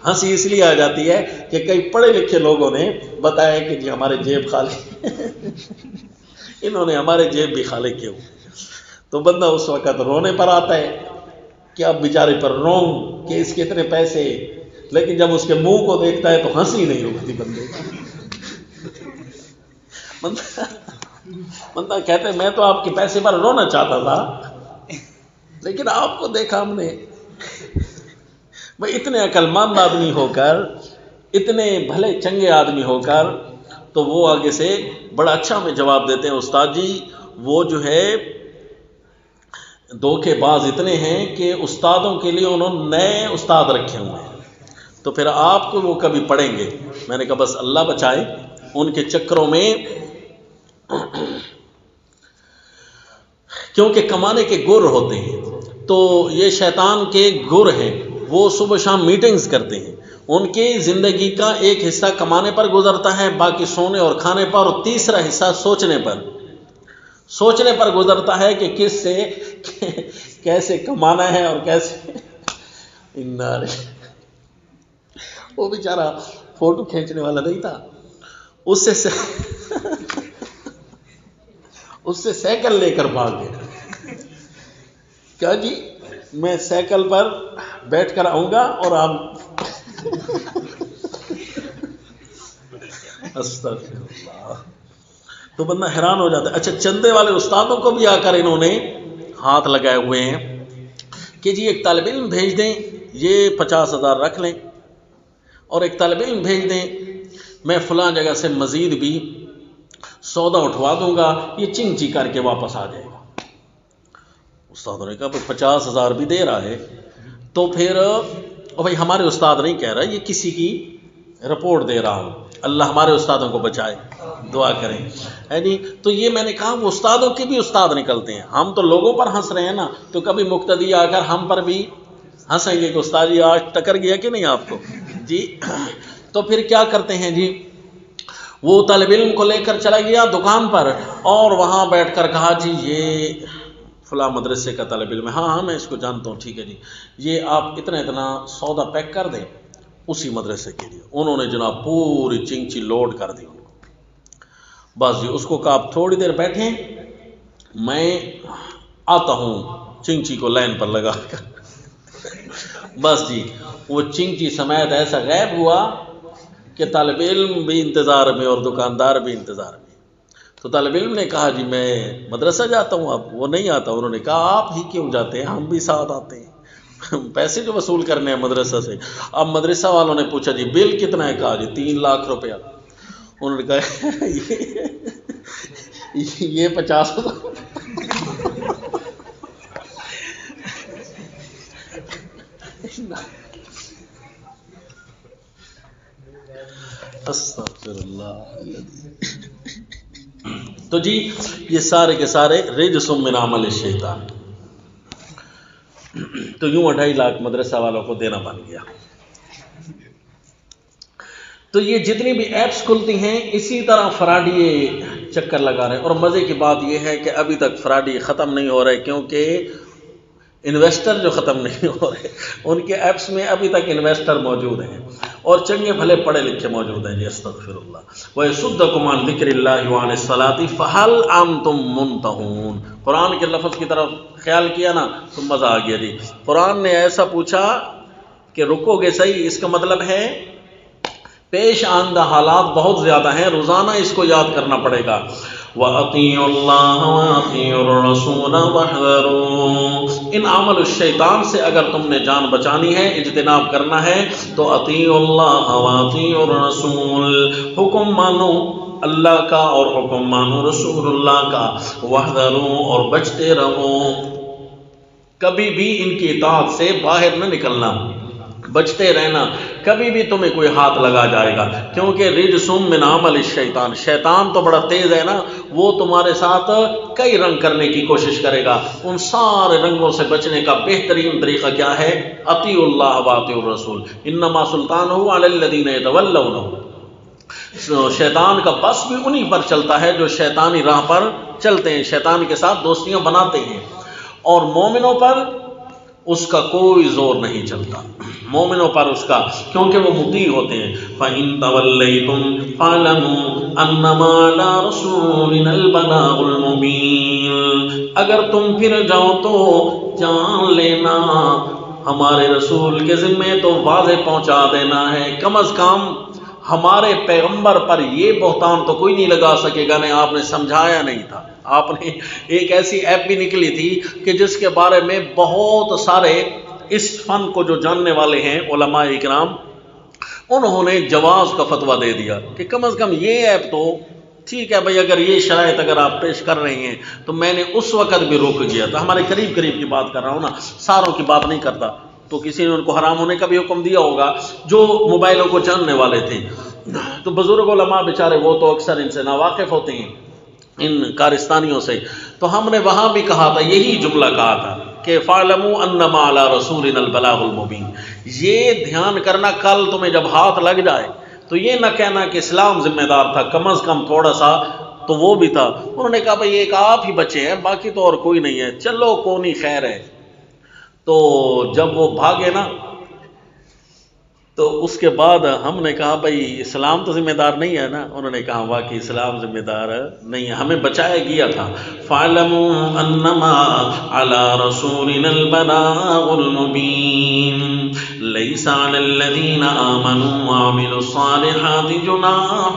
ہنسی اس لیے آ جاتی ہے کہ کئی پڑھے لکھے لوگوں نے بتایا کہ جی ہمارے جیب خالی انہوں نے ہمارے جیب بھی خالی کیوں. تو بندہ اس وقت رونے پر آتا ہے کہ اب بیچارے پر رو کہ اس کے اتنے پیسے، لیکن جب اس کے منہ کو دیکھتا ہے تو ہنسی نہیں رکتی بندے. بندہ کہتے ہیں میں تو آپ کے پیسے پر رونا چاہتا تھا، لیکن آپ کو دیکھا ہم نے. بھائی اتنے عقل مند آدمی ہو کر، اتنے بھلے چنگے آدمی ہو کر، تو وہ آگے سے بڑا اچھا ہمیں جواب دیتے ہیں، استاد جی وہ جو ہے دھوکے باز اتنے ہیں کہ استادوں کے لیے انہوں نے نئے استاد رکھے ہوئے ہیں، تو پھر آپ کو وہ کبھی پڑھیں گے. میں نے کہا بس اللہ بچائے ان کے چکروں میں، کیونکہ کمانے کے گر ہوتے ہیں. تو یہ شیطان کے گر ہیں، وہ صبح شام میٹنگز کرتے ہیں. ان کی زندگی کا ایک حصہ کمانے پر گزرتا ہے، باقی سونے اور کھانے پر، اور تیسرا حصہ سوچنے پر گزرتا ہے کہ کس سے کیسے کمانا ہے اور کیسے. وہ بیچارہ فوٹو کھینچنے والا نہیں تھا، اس سے سائیکل لے کر بھاگ گیا. کیا جی میں سائیکل پر بیٹھ کر آؤں گا اور آپ استغفر اللہ. تو بندہ حیران ہو جاتا ہے. اچھا چندے والے استادوں کو بھی آ کر انہوں نے ہاتھ لگائے ہوئے ہیں کہ جی ایک طالب علم بھیج دیں، یہ 50,000 رکھ لیں، اور ایک طالب علم بھیج دیں میں فلاں جگہ سے مزید بھی سودا اٹھوا دوں گا، یہ چنگ چی کر کے واپس آ جائے گا. استادوں نے کہا 50,000 بھی دے رہا ہے تو پھر بھائی ہمارے استاد نہیں کہہ رہا، یہ کسی کی رپورٹ دے رہا ہوں، اللہ ہمارے استادوں کو بچائے، دعا کریں ہے جی. تو یہ میں نے کہا وہ استادوں کے بھی استاد نکلتے ہیں. ہم تو لوگوں پر ہنس رہے ہیں نا، تو کبھی مقتدی آ کر ہم پر بھی ہنسیں گے کہ استاد جی آج ٹکر گیا کہ نہیں آپ کو جی. تو پھر کیا کرتے ہیں جی، وہ طالب علم کو لے کر چلا گیا دکان پر اور وہاں بیٹھ کر کہا جی یہ فلاں مدرسے کا طالب علم ہے، ہاں میں اس کو جانتا ہوں، ٹھیک ہے جی یہ آپ اتنا سودا پیک کر دیں اسی مدرسے کے لیے. انہوں نے جناب پوری چنگچی لوڈ کر دی ان کو. بس جی اس کو کہا آپ تھوڑی دیر بیٹھیں میں آتا ہوں چنگچی کو لائن پر لگا کر. بس جی وہ چنگچی سمیت ایسا غائب ہوا کہ طالب علم بھی انتظار میں اور دکاندار بھی انتظار میں. تو طالب علم نے کہا جی میں مدرسہ جاتا ہوں، اب وہ نہیں آتا. انہوں نے کہا آپ ہی کیوں جاتے ہیں، ہم بھی ساتھ آتے ہیں، پیسے جو وصول کرنے ہیں مدرسہ سے. اب مدرسہ والوں نے پوچھا جی بل کتنا ہے، کہا جی 3 لاکھ روپیہ. انہوں نے کہا یہ 50,000. استغفر اللہ. تو جی یہ سارے کے سارے رجس من عمل الشیطان. تو یوں 2.5 لاکھ مدرسہ والوں کو دینا بن گیا. تو یہ جتنی بھی ایپس کھلتی ہیں اسی طرح فراڈی چکر لگا رہے ہیں. اور مزے کی بات یہ ہے کہ ابھی تک فراڈی ختم نہیں ہو رہے، کیونکہ انویسٹر جو ختم نہیں ہو رہے، ان کے ایپس میں ابھی تک انویسٹر موجود ہیں اور چنگے بھلے پڑھے لکھے موجود ہیں. جی استغفر اللہ. وَيَصُدَّكُمْ عَنْ ذِكْرِ اللَّهِ وَعَنِ الصَّلَاةِ فَهَلْ أَنْتُمْ مُنْتَهُونَ. قرآن کے لفظ کی طرف خیال کیا نا تو مزہ آ گیا. جی قرآن نے ایسا پوچھا کہ رکو گے صحیح، اس کا مطلب ہے پیش آئندہ حالات بہت زیادہ ہیں، روزانہ اس کو یاد کرنا پڑے گا. وَأَطِيعُوا اللَّهَ وَأَطِيعُوا الرَّسُولَ وَاحْذَرُوا. ان عمل الشیطان سے اگر تم نے جان بچانی ہے، اجتناب کرنا ہے، تو اطیعوا اللہ وَأَطِيعُوا الرَّسُولَ، حکم مانو اللہ کا اور حکم مانو رسول اللہ کا. وَاحْذَرُوا، اور بچتے رہو، کبھی بھی ان کی اطاعت سے باہر نہ نکلنا، بچتے رہنا، کبھی بھی تمہیں کوئی ہاتھ لگا جائے گا. کیونکہ رجس من عمل الشیطان، شیطان تو بڑا تیز ہے نا، وہ تمہارے ساتھ کئی رنگ کرنے کی کوشش کرے گا. ان سارے رنگوں سے بچنے کا بہترین طریقہ کیا ہے؟ اطیعوا اللہ واطیعوا الرسول، انما سلطانہ علی الذین یتولونہ. شیطان کا بس بھی انہی پر چلتا ہے جو شیطانی راہ پر چلتے ہیں، شیطان کے ساتھ دوستیاں بناتے ہیں. اور مومنوں پر اس کا کوئی زور نہیں چلتا مومنوں پر اس کا، کیونکہ وہ مطیع ہوتے ہیں۔ فَإِن تَوَلَّيْتُمْ فَاعْلَمُوا أَنَّمَا عَلَىٰ رَسُولِنَا الْبَلَاغُ الْمُبِينُ، اگر تم پھر جاؤ تو جان لینا ہمارے رسول کے ذمے تو واضح پہنچا دینا ہے، کم از کم ہمارے پیغمبر پر یہ بہتان تو کوئی نہیں لگا سکے گا نہیں آپ نے سمجھایا نہیں تھا۔ آپ نے ایک ایسی ایپ بھی نکلی تھی کہ جس کے بارے میں بہت سارے اس فن کو جو جاننے والے ہیں علماء اکرام، انہوں نے جواز کا فتویٰ دے دیا کہ کم از کم یہ ایپ تو ٹھیک ہے بھائی، اگر یہ شرائط اگر آپ پیش کر رہے ہیں تو میں نے اس وقت بھی روک گیا تھا، ہمارے قریب قریب کی بات کر رہا ہوں نا، ساروں کی بات نہیں کرتا، تو کسی نے ان کو حرام ہونے کا بھی حکم دیا ہوگا جو موبائلوں کو جاننے والے تھے، تو بزرگ علماء بیچارے وہ تو اکثر ان سے ناواقف ہوتے ہیں، ان کارستانیوں سے، تو ہم نے وہاں بھی کہا تھا، یہی جملہ کہا تھا کہ فَاعْلَمُوا أَنَّمَا عَلَىٰ رَسُولِنَا الْبَلَاغُ الْمُبِينُ، یہ دھیان کرنا کل تمہیں جب ہاتھ لگ جائے تو یہ نہ کہنا کہ اسلام ذمہ دار تھا، کم از کم تھوڑا سا تو وہ بھی تھا۔ انہوں نے کہا بھئی ایک آپ ہی بچے ہیں، باقی تو اور کوئی نہیں ہے، چلو کونی خیر ہے۔ تو جب وہ بھاگے نا تو اس کے بعد ہم نے کہا بھئی اسلام تو ذمہ دار نہیں ہے نا، انہوں نے کہا واقعی اسلام ذمہ دار نہیں ہے، ہمیں بچایا گیا تھا۔ فَاعْلَمُوا أَنَّمَا عَلَىٰ رَسُولِنَا الْبَلَاغُ الْمُبِينُ لَيْسَ عَلَى الَّذِينَ آمَنُوا وَعَمِلُوا الصَّالِحَاتِ جُنَاحٌ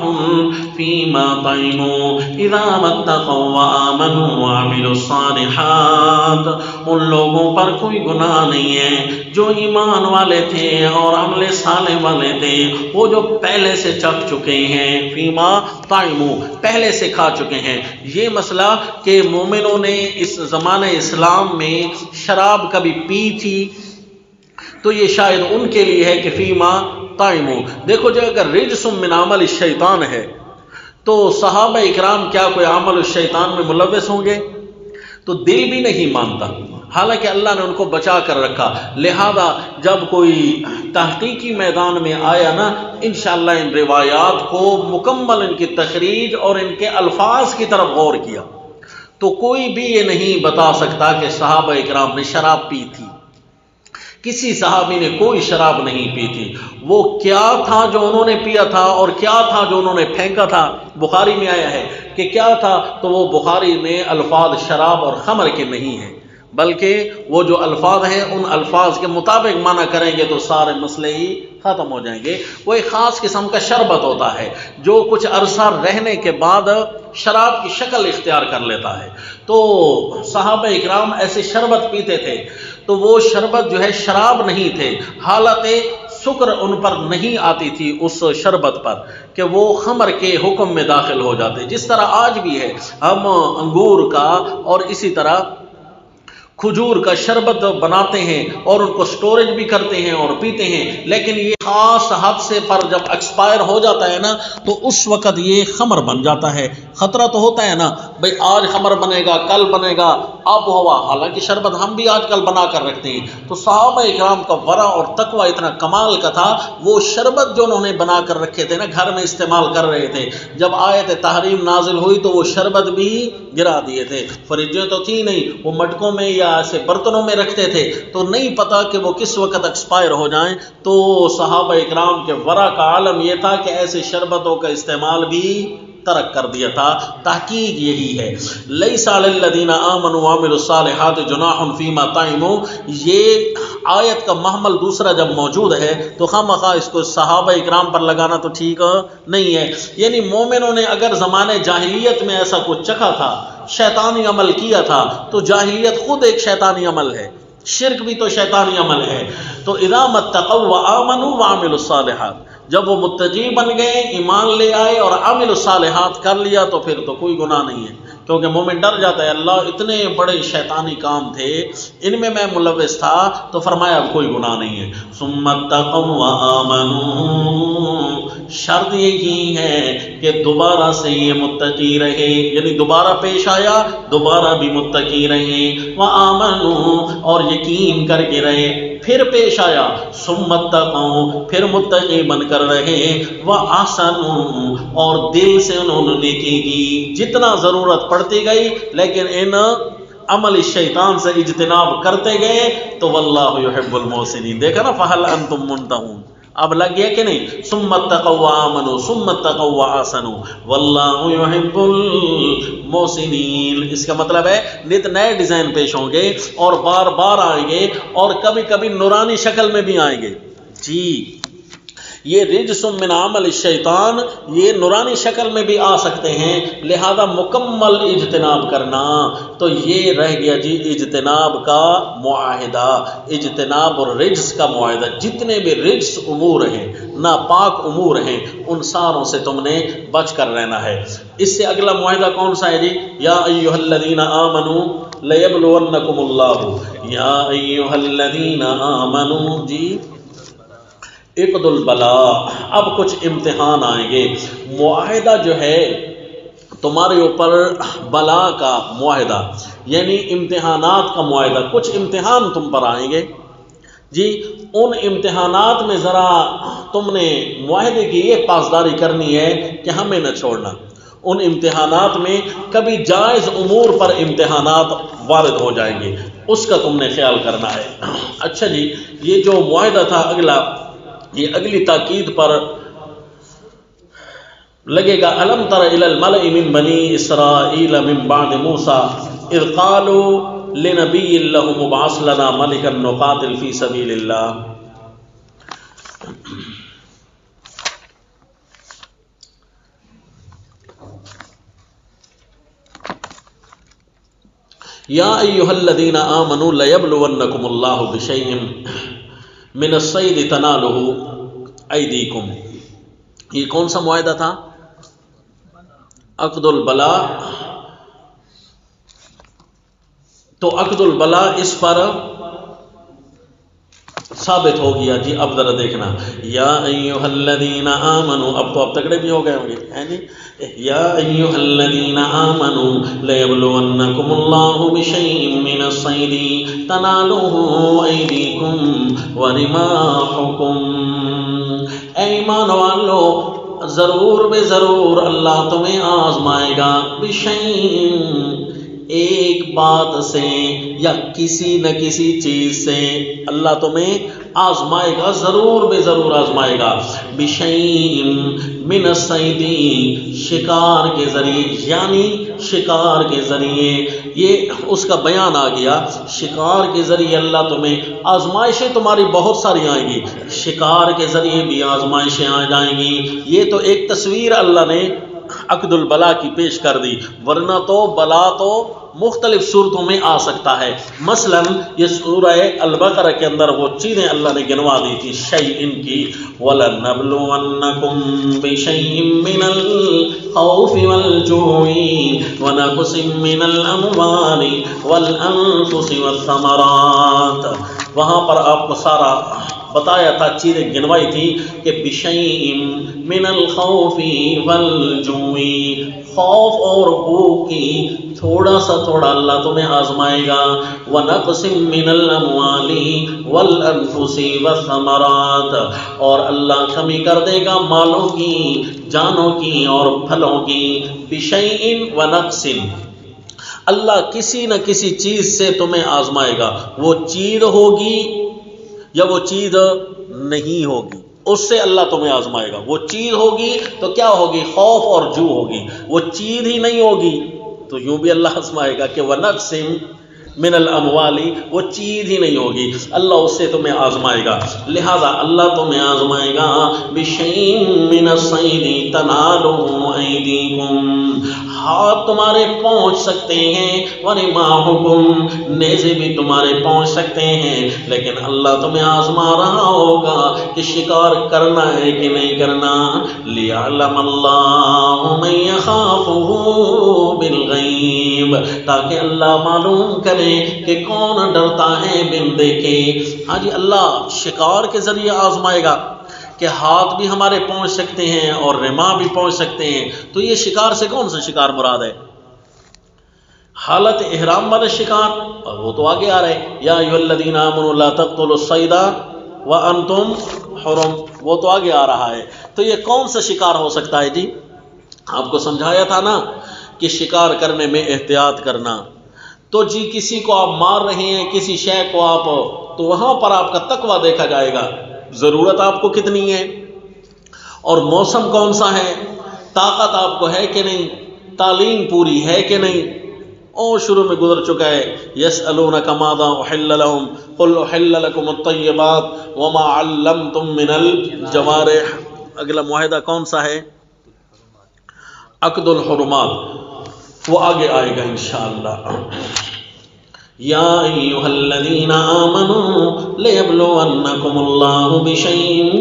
فِيمَا طَعِمُوا إِذَا مَا اتَّقَوا وَآمَنُوا وَعَمِلُوا الصَّالِحَاتِ، ان لوگوں پر کوئی گناہ نہیں ہے جو ایمان والے تھے اور عمل صالح والے تھے، وہ جو پہلے سے چکھ چکے ہیں، فیما طعموا پہلے سے کھا چکے ہیں۔ یہ مسئلہ کہ مومنوں نے اس زمانہ اسلام میں شراب کبھی پی تھی تو یہ شاید ان کے لیے ہے کہ فیما طعموا۔ دیکھو جو اگر رجس من عمل الشیطان ہے تو صحابہ اکرام کیا کوئی عمل الشیطان میں ملوث ہوں گے؟ تو دل بھی نہیں مانتا، حالانکہ اللہ نے ان کو بچا کر رکھا، لہذا جب کوئی تحقیقی میدان میں آیا نا، انشاءاللہ ان روایات کو مکمل ان کی تخریج اور ان کے الفاظ کی طرف غور کیا تو کوئی بھی یہ نہیں بتا سکتا کہ صحابہ اکرام نے شراب پی تھی، کسی صحابی نے کوئی شراب نہیں پی تھی۔ وہ کیا تھا جو انہوں نے پیا تھا اور کیا تھا جو انہوں نے پھینکا تھا، بخاری میں آیا ہے کہ کیا تھا، تو وہ بخاری میں الفاظ شراب اور خمر کے نہیں ہیں، بلکہ وہ جو الفاظ ہیں ان الفاظ کے مطابق معنی کریں گے تو سارے مسئلے ہی ختم ہو جائیں گے۔ وہ ایک خاص قسم کا شربت ہوتا ہے جو کچھ عرصہ رہنے کے بعد شراب کی شکل اختیار کر لیتا ہے، تو صحابہ اکرام ایسے شربت پیتے تھے، تو وہ شربت جو ہے شراب نہیں تھے، حالت سکر ان پر نہیں آتی تھی اس شربت پر کہ وہ خمر کے حکم میں داخل ہو جاتے، جس طرح آج بھی ہے، ہم انگور کا اور اسی طرح کھجور کا شربت بناتے ہیں اور ان کو سٹوریج بھی کرتے ہیں اور پیتے ہیں، لیکن یہ خاص حد سے پر جب ایکسپائر ہو جاتا ہے نا تو اس وقت یہ خمر بن جاتا ہے۔ خطرہ تو ہوتا ہے نا بھئی آج خمر بنے گا، کل بنے گا، آب و ہوا، حالانکہ شربت ہم بھی آج کل بنا کر رکھتے ہیں۔ تو صحابہ اکرام کا ورع اور تقوی اتنا کمال کا تھا، وہ شربت جو انہوں نے بنا کر رکھے تھے نا گھر میں استعمال کر رہے تھے، جب آیت تحریم نازل ہوئی تو وہ شربت بھی گرا دیے تھے۔ فریجیں تو تھی نہیں، وہ مٹکوں میں یا ایسے برتنوں میں رکھتے تھے، تو نہیں پتا کہ وہ کس وقت ایکسپائر ہو جائیں۔ تو صحابہ اکرام کے ورع کا عالم یہ تھا کہ ایسے شربتوں کا استعمال بھی ترک کر دیا تھا۔ تحقیق یہی ہے، لیس علی الذین آمنوا وعملوا الصالحات جناح فیما طعموا، یہ آیت کا محمل دوسرا جب موجود ہے تو خواہ اس کو صحابہ اکرام پر لگانا تو ٹھیک نہیں ہے۔ یعنی مومنوں نے اگر زمانے جاہلیت میں ایسا کچھ چکھا تھا، شیطانی عمل کیا تھا، تو جاہلیت خود ایک شیطانی عمل ہے، شرک بھی تو شیطانی عمل ہے۔ تو اذا ما اتقوا وآمنوا وعملوا الصالحات، جب وہ متقی بن گئے، ایمان لے آئے اور عمل الصالحات کر لیا تو پھر تو کوئی گناہ نہیں ہے، کیونکہ مومن ڈر جاتا ہے، اللہ اتنے بڑے شیطانی کام تھے، ان میں ملوث تھا، تو فرمایا اب کوئی گناہ نہیں ہے۔ ثم اتقوا وآمنوا، شرط یہی ہے کہ دوبارہ سے یہ متقی رہے، یعنی دوبارہ پیش آیا دوبارہ بھی متقی رہے، وآمنوا اور یقین کر کے رہے، پھر پیش آیا، ثم اتقوا پھر متقی بن کر رہے، وَأَحْسَنُوا اور دل سے انہوں نے نیکی کی، جتنا ضرورت پڑتی گئی، لیکن ان عمل شیطان سے اجتناب کرتے گئے تو واللہ یحب المحسنین. دیکھا نا فہل انتم منتہون. اب لگ گیا کہ نہیں؟ ثم اتقوا وآمنوا ثم اتقوا واحسنوا واللہ یحب المحسنین. اس کا مطلب ہے نت نئے ڈیزائن پیش ہوں گے اور بار بار آئیں گے اور کبھی کبھی نورانی شکل میں بھی آئیں گے. جی یہ رجس من عمل الشیطان یہ نورانی شکل میں بھی آ سکتے ہیں، لہذا مکمل اجتناب کرنا. تو یہ رہ گیا جی اجتناب کا معاہدہ، اجتناب اور رجس کا معاہدہ. جتنے بھی رجس امور ہیں، ناپاک امور ہیں، ان ساروں سے تم نے بچ کر رہنا ہے. اس سے اگلا معاہدہ کون سا ہے جی؟ یا ایھا الذین آمنوا لیبلونکم اللہ. یا ایھا الذین آمنوا جی اقد البلاء. اب کچھ امتحان آئیں گے. معاہدہ جو ہے تمہارے اوپر بلا کا معاہدہ یعنی امتحانات کا معاہدہ. کچھ امتحان تم پر آئیں گے جی. ان امتحانات میں ذرا تم نے معاہدے کی یہ پاسداری کرنی ہے کہ ہمیں نہ چھوڑنا. ان امتحانات میں کبھی جائز امور پر امتحانات وارد ہو جائیں گے، اس کا تم نے خیال کرنا ہے. اچھا جی یہ جو معاہدہ تھا اگلا، یہ اگلی تاکید پر لگے گا. الم تر الی الملأ من بنی اسرائیل من بعد موسیٰ اذ قالوا لنبی لهم ابعث لنا ملکا نقاتل فی سبیل اللہ. یا ایھا الذین آمنوا لیبلونکم اللہ بشیء من الصید تنالہ ایدیکم. یہ کون سا معاہدہ تھا؟ عقد البلا. تو عقد البلا اس پر ثابت ہو گیا جی. اب ذرا دیکھنا یا ایھا الذین آمنوا. اب تو اب تکڑے بھی ہو گئے ہوں گے ہے نہیں. یا ایھا الذین آمنوا لیبلونکم اللہ بشیء من الصید تنالہ ایدیکم ورماحکم. اے ایمان والو ضرور بے ضرور اللہ تمہیں آزمائے گا. بشیء ایک بات سے یا کسی نہ کسی چیز سے اللہ تمہیں آزمائے گا، ضرور بے ضرور آزمائے گا. بشیء من الصید شکار کے ذریعے، یعنی شکار کے ذریعے. یہ اس کا بیان آ گیا. شکار کے ذریعے اللہ تمہیں آزمائشیں تمہاری بہت ساری آئیں گی. شکار کے ذریعے بھی آزمائشیں آ جائیں گی. یہ تو ایک تصویر اللہ نے عقد البلا کی پیش کر دی، ورنہ تو بلا تو مختلف صورتوں میں آ سکتا ہے. مثلا یہ سورہ البقرہ کے اندر وہ چیزیں اللہ نے گنوا دی تھی شیء کی. وَلَنَبْلُوَنَّكُمْ بِشَيْءٍ مِّنَ الْخَوْفِ وَالْجُوعِ وَنَقْصٍ مِّنَ الْأَمْوَالِ وَالْأَنفُسِ وَالثَّمَرَاتِ. وہاں پر آپ کو سارا بتایا تھا، چیزیں گنوائی تھی کہ بشیء من الخوف والجوع، خوف اور بھوک کی تھوڑا سا تھوڑا اللہ تمہیں آزمائے گا. ونقص من الاموال والانفس والثمرات، اور اللہ کمی کر دے گا مالوں کی، جانوں کی اور پھلوں کی. بشیء ونقص، اللہ کسی نہ کسی چیز سے تمہیں آزمائے گا. وہ چیز ہوگی یا وہ چیز نہیں ہوگی، اس سے اللہ تمہیں آزمائے گا. وہ چیز ہوگی تو کیا ہوگی؟ خوف اور جو ہوگی. وہ چیز ہی نہیں ہوگی تو یوں بھی اللہ آزمائے گا کہ وَنَقْصٍ مِّنَ الْأَمْوَالِ، وہ چیز ہی نہیں ہوگی، اللہ اس سے تمہیں آزمائے گا. لہذا اللہ تمہیں آزمائے گا. بِشَيْءٍ مِّنَ الصَّيْدِ تَنَالُهُ أَيْدِيكُمْ، ہاتھ تمہارے پہنچ سکتے ہیں. وَرِمَاحُكُمْ، نیزے بھی تمہارے پہنچ سکتے ہیں. لیکن اللہ تمہیں آزما رہا ہوگا کہ شکار کرنا ہے کہ نہیں کرنا. لِيَعْلَمَ اللَّهُ مَن يَخَافُهُ بِالْغَيْبِ، تاکہ اللہ معلوم کرے کہ کون ڈرتا ہے بن دیکھے. ہاں جی اللہ شکار کے ذریعے آزمائے گا کہ ہاتھ بھی ہمارے پہنچ سکتے ہیں اور رماح بھی پہنچ سکتے ہیں. تو یہ شکار سے کون سا شکار مراد ہے؟ حالت احرام والا شکار، اور وہ تو آگے آ رہے یا ایھا الذین آمنوا لا تقتلوا الصید وانتم حرم، وہ تو آگے آ رہا ہے. تو یہ کون سا شکار ہو سکتا ہے جی؟ آپ کو سمجھایا تھا نا کہ شکار کرنے میں احتیاط کرنا. تو جی کسی کو آپ مار رہے ہیں، کسی شے کو آپ، تو وہاں پر آپ کا تقویٰ دیکھا جائے گا، ضرورت آپ کو کتنی ہے، اور موسم کون سا ہے، طاقت آپ کو ہے کہ نہیں، تعلیم پوری ہے کہ نہیں، اور شروع میں گزر چکا ہے یسألونک ماذا احل لهم قل احل لكم الطیبات وما علمتم من الجوارح۔ اگلا معاہدہ کون سا ہے؟ عقد الحرمات، وہ آگے آئے گا انشاءاللہ۔ یا ایھا الذین آمنوا لیبلونکم اللہ بشیء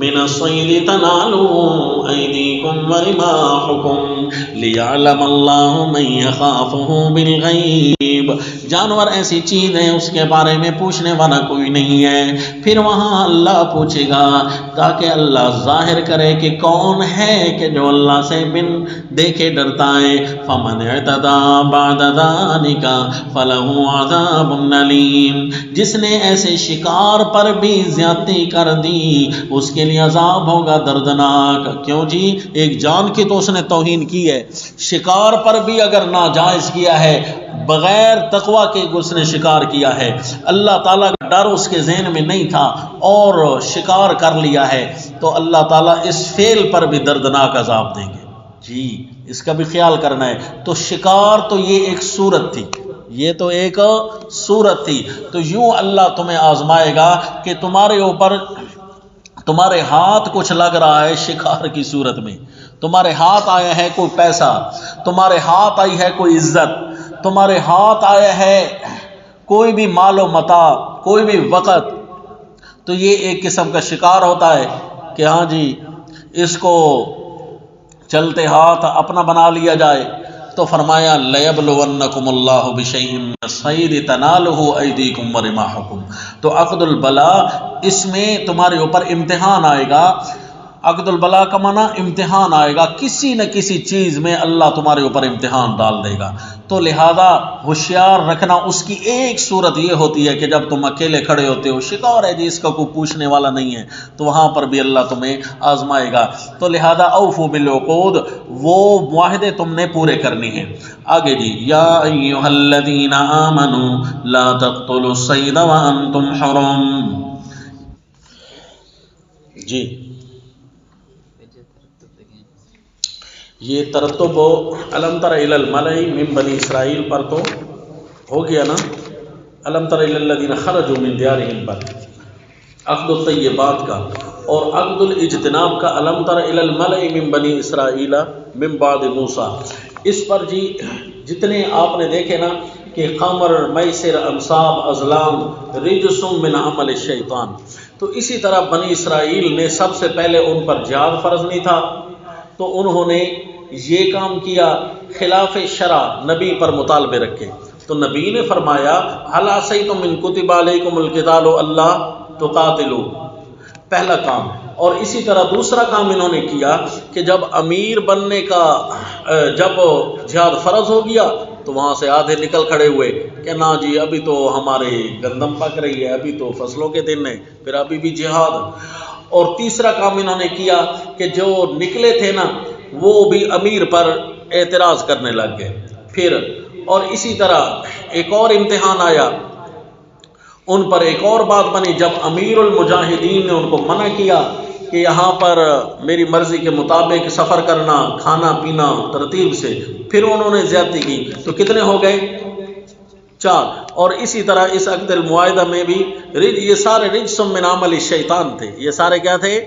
من الصید تنالوا ایدیکم ورماحکم لیعلم اللہ من یخافہ بالغیب۔ جانور ایسی چیز ہے اس کے بارے میں پوچھنے والا کوئی نہیں ہے، پھر وہاں اللہ پوچھے گا تاکہ اللہ ظاہر کرے کہ کون ہے کہ جو اللہ سے بن دیکھے ڈرتا ہے۔ فمن اعتدی بعد ذلک فلہ عذاب علیم، جس نے ایسے شکار پر بھی زیادتی کر دی اس کے لیے عذاب ہوگا دردناک۔ کیوں جی؟ ایک جان کی تو اس نے توہین کی ہے، شکار پر بھی اگر ناجائز کیا ہے، بغیر تقویٰ کے اس نے شکار کیا ہے، اللہ تعالیٰ کا ڈر اس کے ذہن میں نہیں تھا اور شکار کر لیا ہے، تو اللہ تعالیٰ اس فعل پر بھی دردناک عذاب دیں گے۔ جی اس کا بھی خیال کرنا ہے۔ تو شکار تو یہ ایک صورت تھی، یہ تو ایک صورت تھی، تو یوں اللہ تمہیں آزمائے گا کہ تمہارے اوپر تمہارے ہاتھ کچھ لگ رہا ہے شکار کی صورت میں، تمہارے ہاتھ آیا ہے کوئی پیسہ، تمہارے ہاتھ آئی ہے کوئی عزت، تمہارے ہاتھ آیا ہے کوئی بھی مال و متاع، کوئی بھی وقت، تو یہ ایک قسم کا شکار ہوتا ہے کہ ہاں جی اس کو چلتے ہاتھ اپنا بنا لیا جائے۔ تو فرمایا لیبلونکم اللہ بشیء من الصید تنالہ ایدیکم ورماحکم، تو عقد البلا اس میں تمہارے اوپر امتحان آئے گا۔ عقد البلا کا معنی امتحان آئے گا، کسی نہ کسی چیز میں اللہ تمہارے اوپر امتحان ڈال دے گا، تو لہذا ہوشیار رکھنا۔ اس کی ایک صورت یہ ہوتی ہے کہ جب تم اکیلے کھڑے ہوتے ہو، شکار ہے جی اس کا کوئی پوچھنے والا نہیں ہے، تو وہاں پر بھی اللہ تمہیں آزمائے گا، تو لہذا اوفوا بالعقود، وہ معاہدے تم نے پورے کرنے ہیں۔ آگے جی یا ایھا الذین آمنوا لا تقتلوا الصید وانتم حرم۔ جی یہ ترتب الم تر الی الملأ من بنی اسرائیل پر تو ہو گیا نا، الم تر الی الذین خرجوا من دیارہم پر عقد الطیبات کا، اور عقد الاجتناب کا الم تر الی الملأ من بنی اسرائیل من بعد موسیٰ۔ اس پر جی جتنے آپ نے دیکھے نا کہ خمر، میسر، انصاب، ازلام رجس من عمل الشیطان، تو اسی طرح بنی اسرائیل نے سب سے پہلے ان پر جہاد فرض نہیں تھا، تو انہوں نے یہ کام کیا خلاف شرع، نبی پر مطالبے رکھے، تو نبی نے فرمایا هل عصیتم ان کتب علیکم القتال الا تقاتلوا، پہلا کام۔ اور اسی طرح دوسرا کام انہوں نے کیا کہ جب امیر بننے کا جب جہاد فرض ہو گیا تو وہاں سے آدھے نکل کھڑے ہوئے کہ نا جی ابھی تو ہمارے گندم پک رہی ہے، ابھی تو فصلوں کے دن ہیں، پھر ابھی بھی جہاد۔ اور تیسرا کام انہوں نے کیا کہ جو نکلے تھے نا وہ بھی امیر پر اعتراض کرنے لگ گئے پھر، اور اسی طرح ایک اور امتحان آیا ان پر، ایک اور بات بنی جب امیر المجاہدین نے ان کو منع کیا کہ یہاں پر میری مرضی کے مطابق سفر کرنا، کھانا پینا ترتیب سے، پھر انہوں نے زیادتی کی، تو کتنے ہو گئے؟ 4۔ اور اسی طرح اس عقد المعاہدہ میں بھی یہ سارے رجس من عمل الشیطان تھے، یہ سارے کیا تھے؟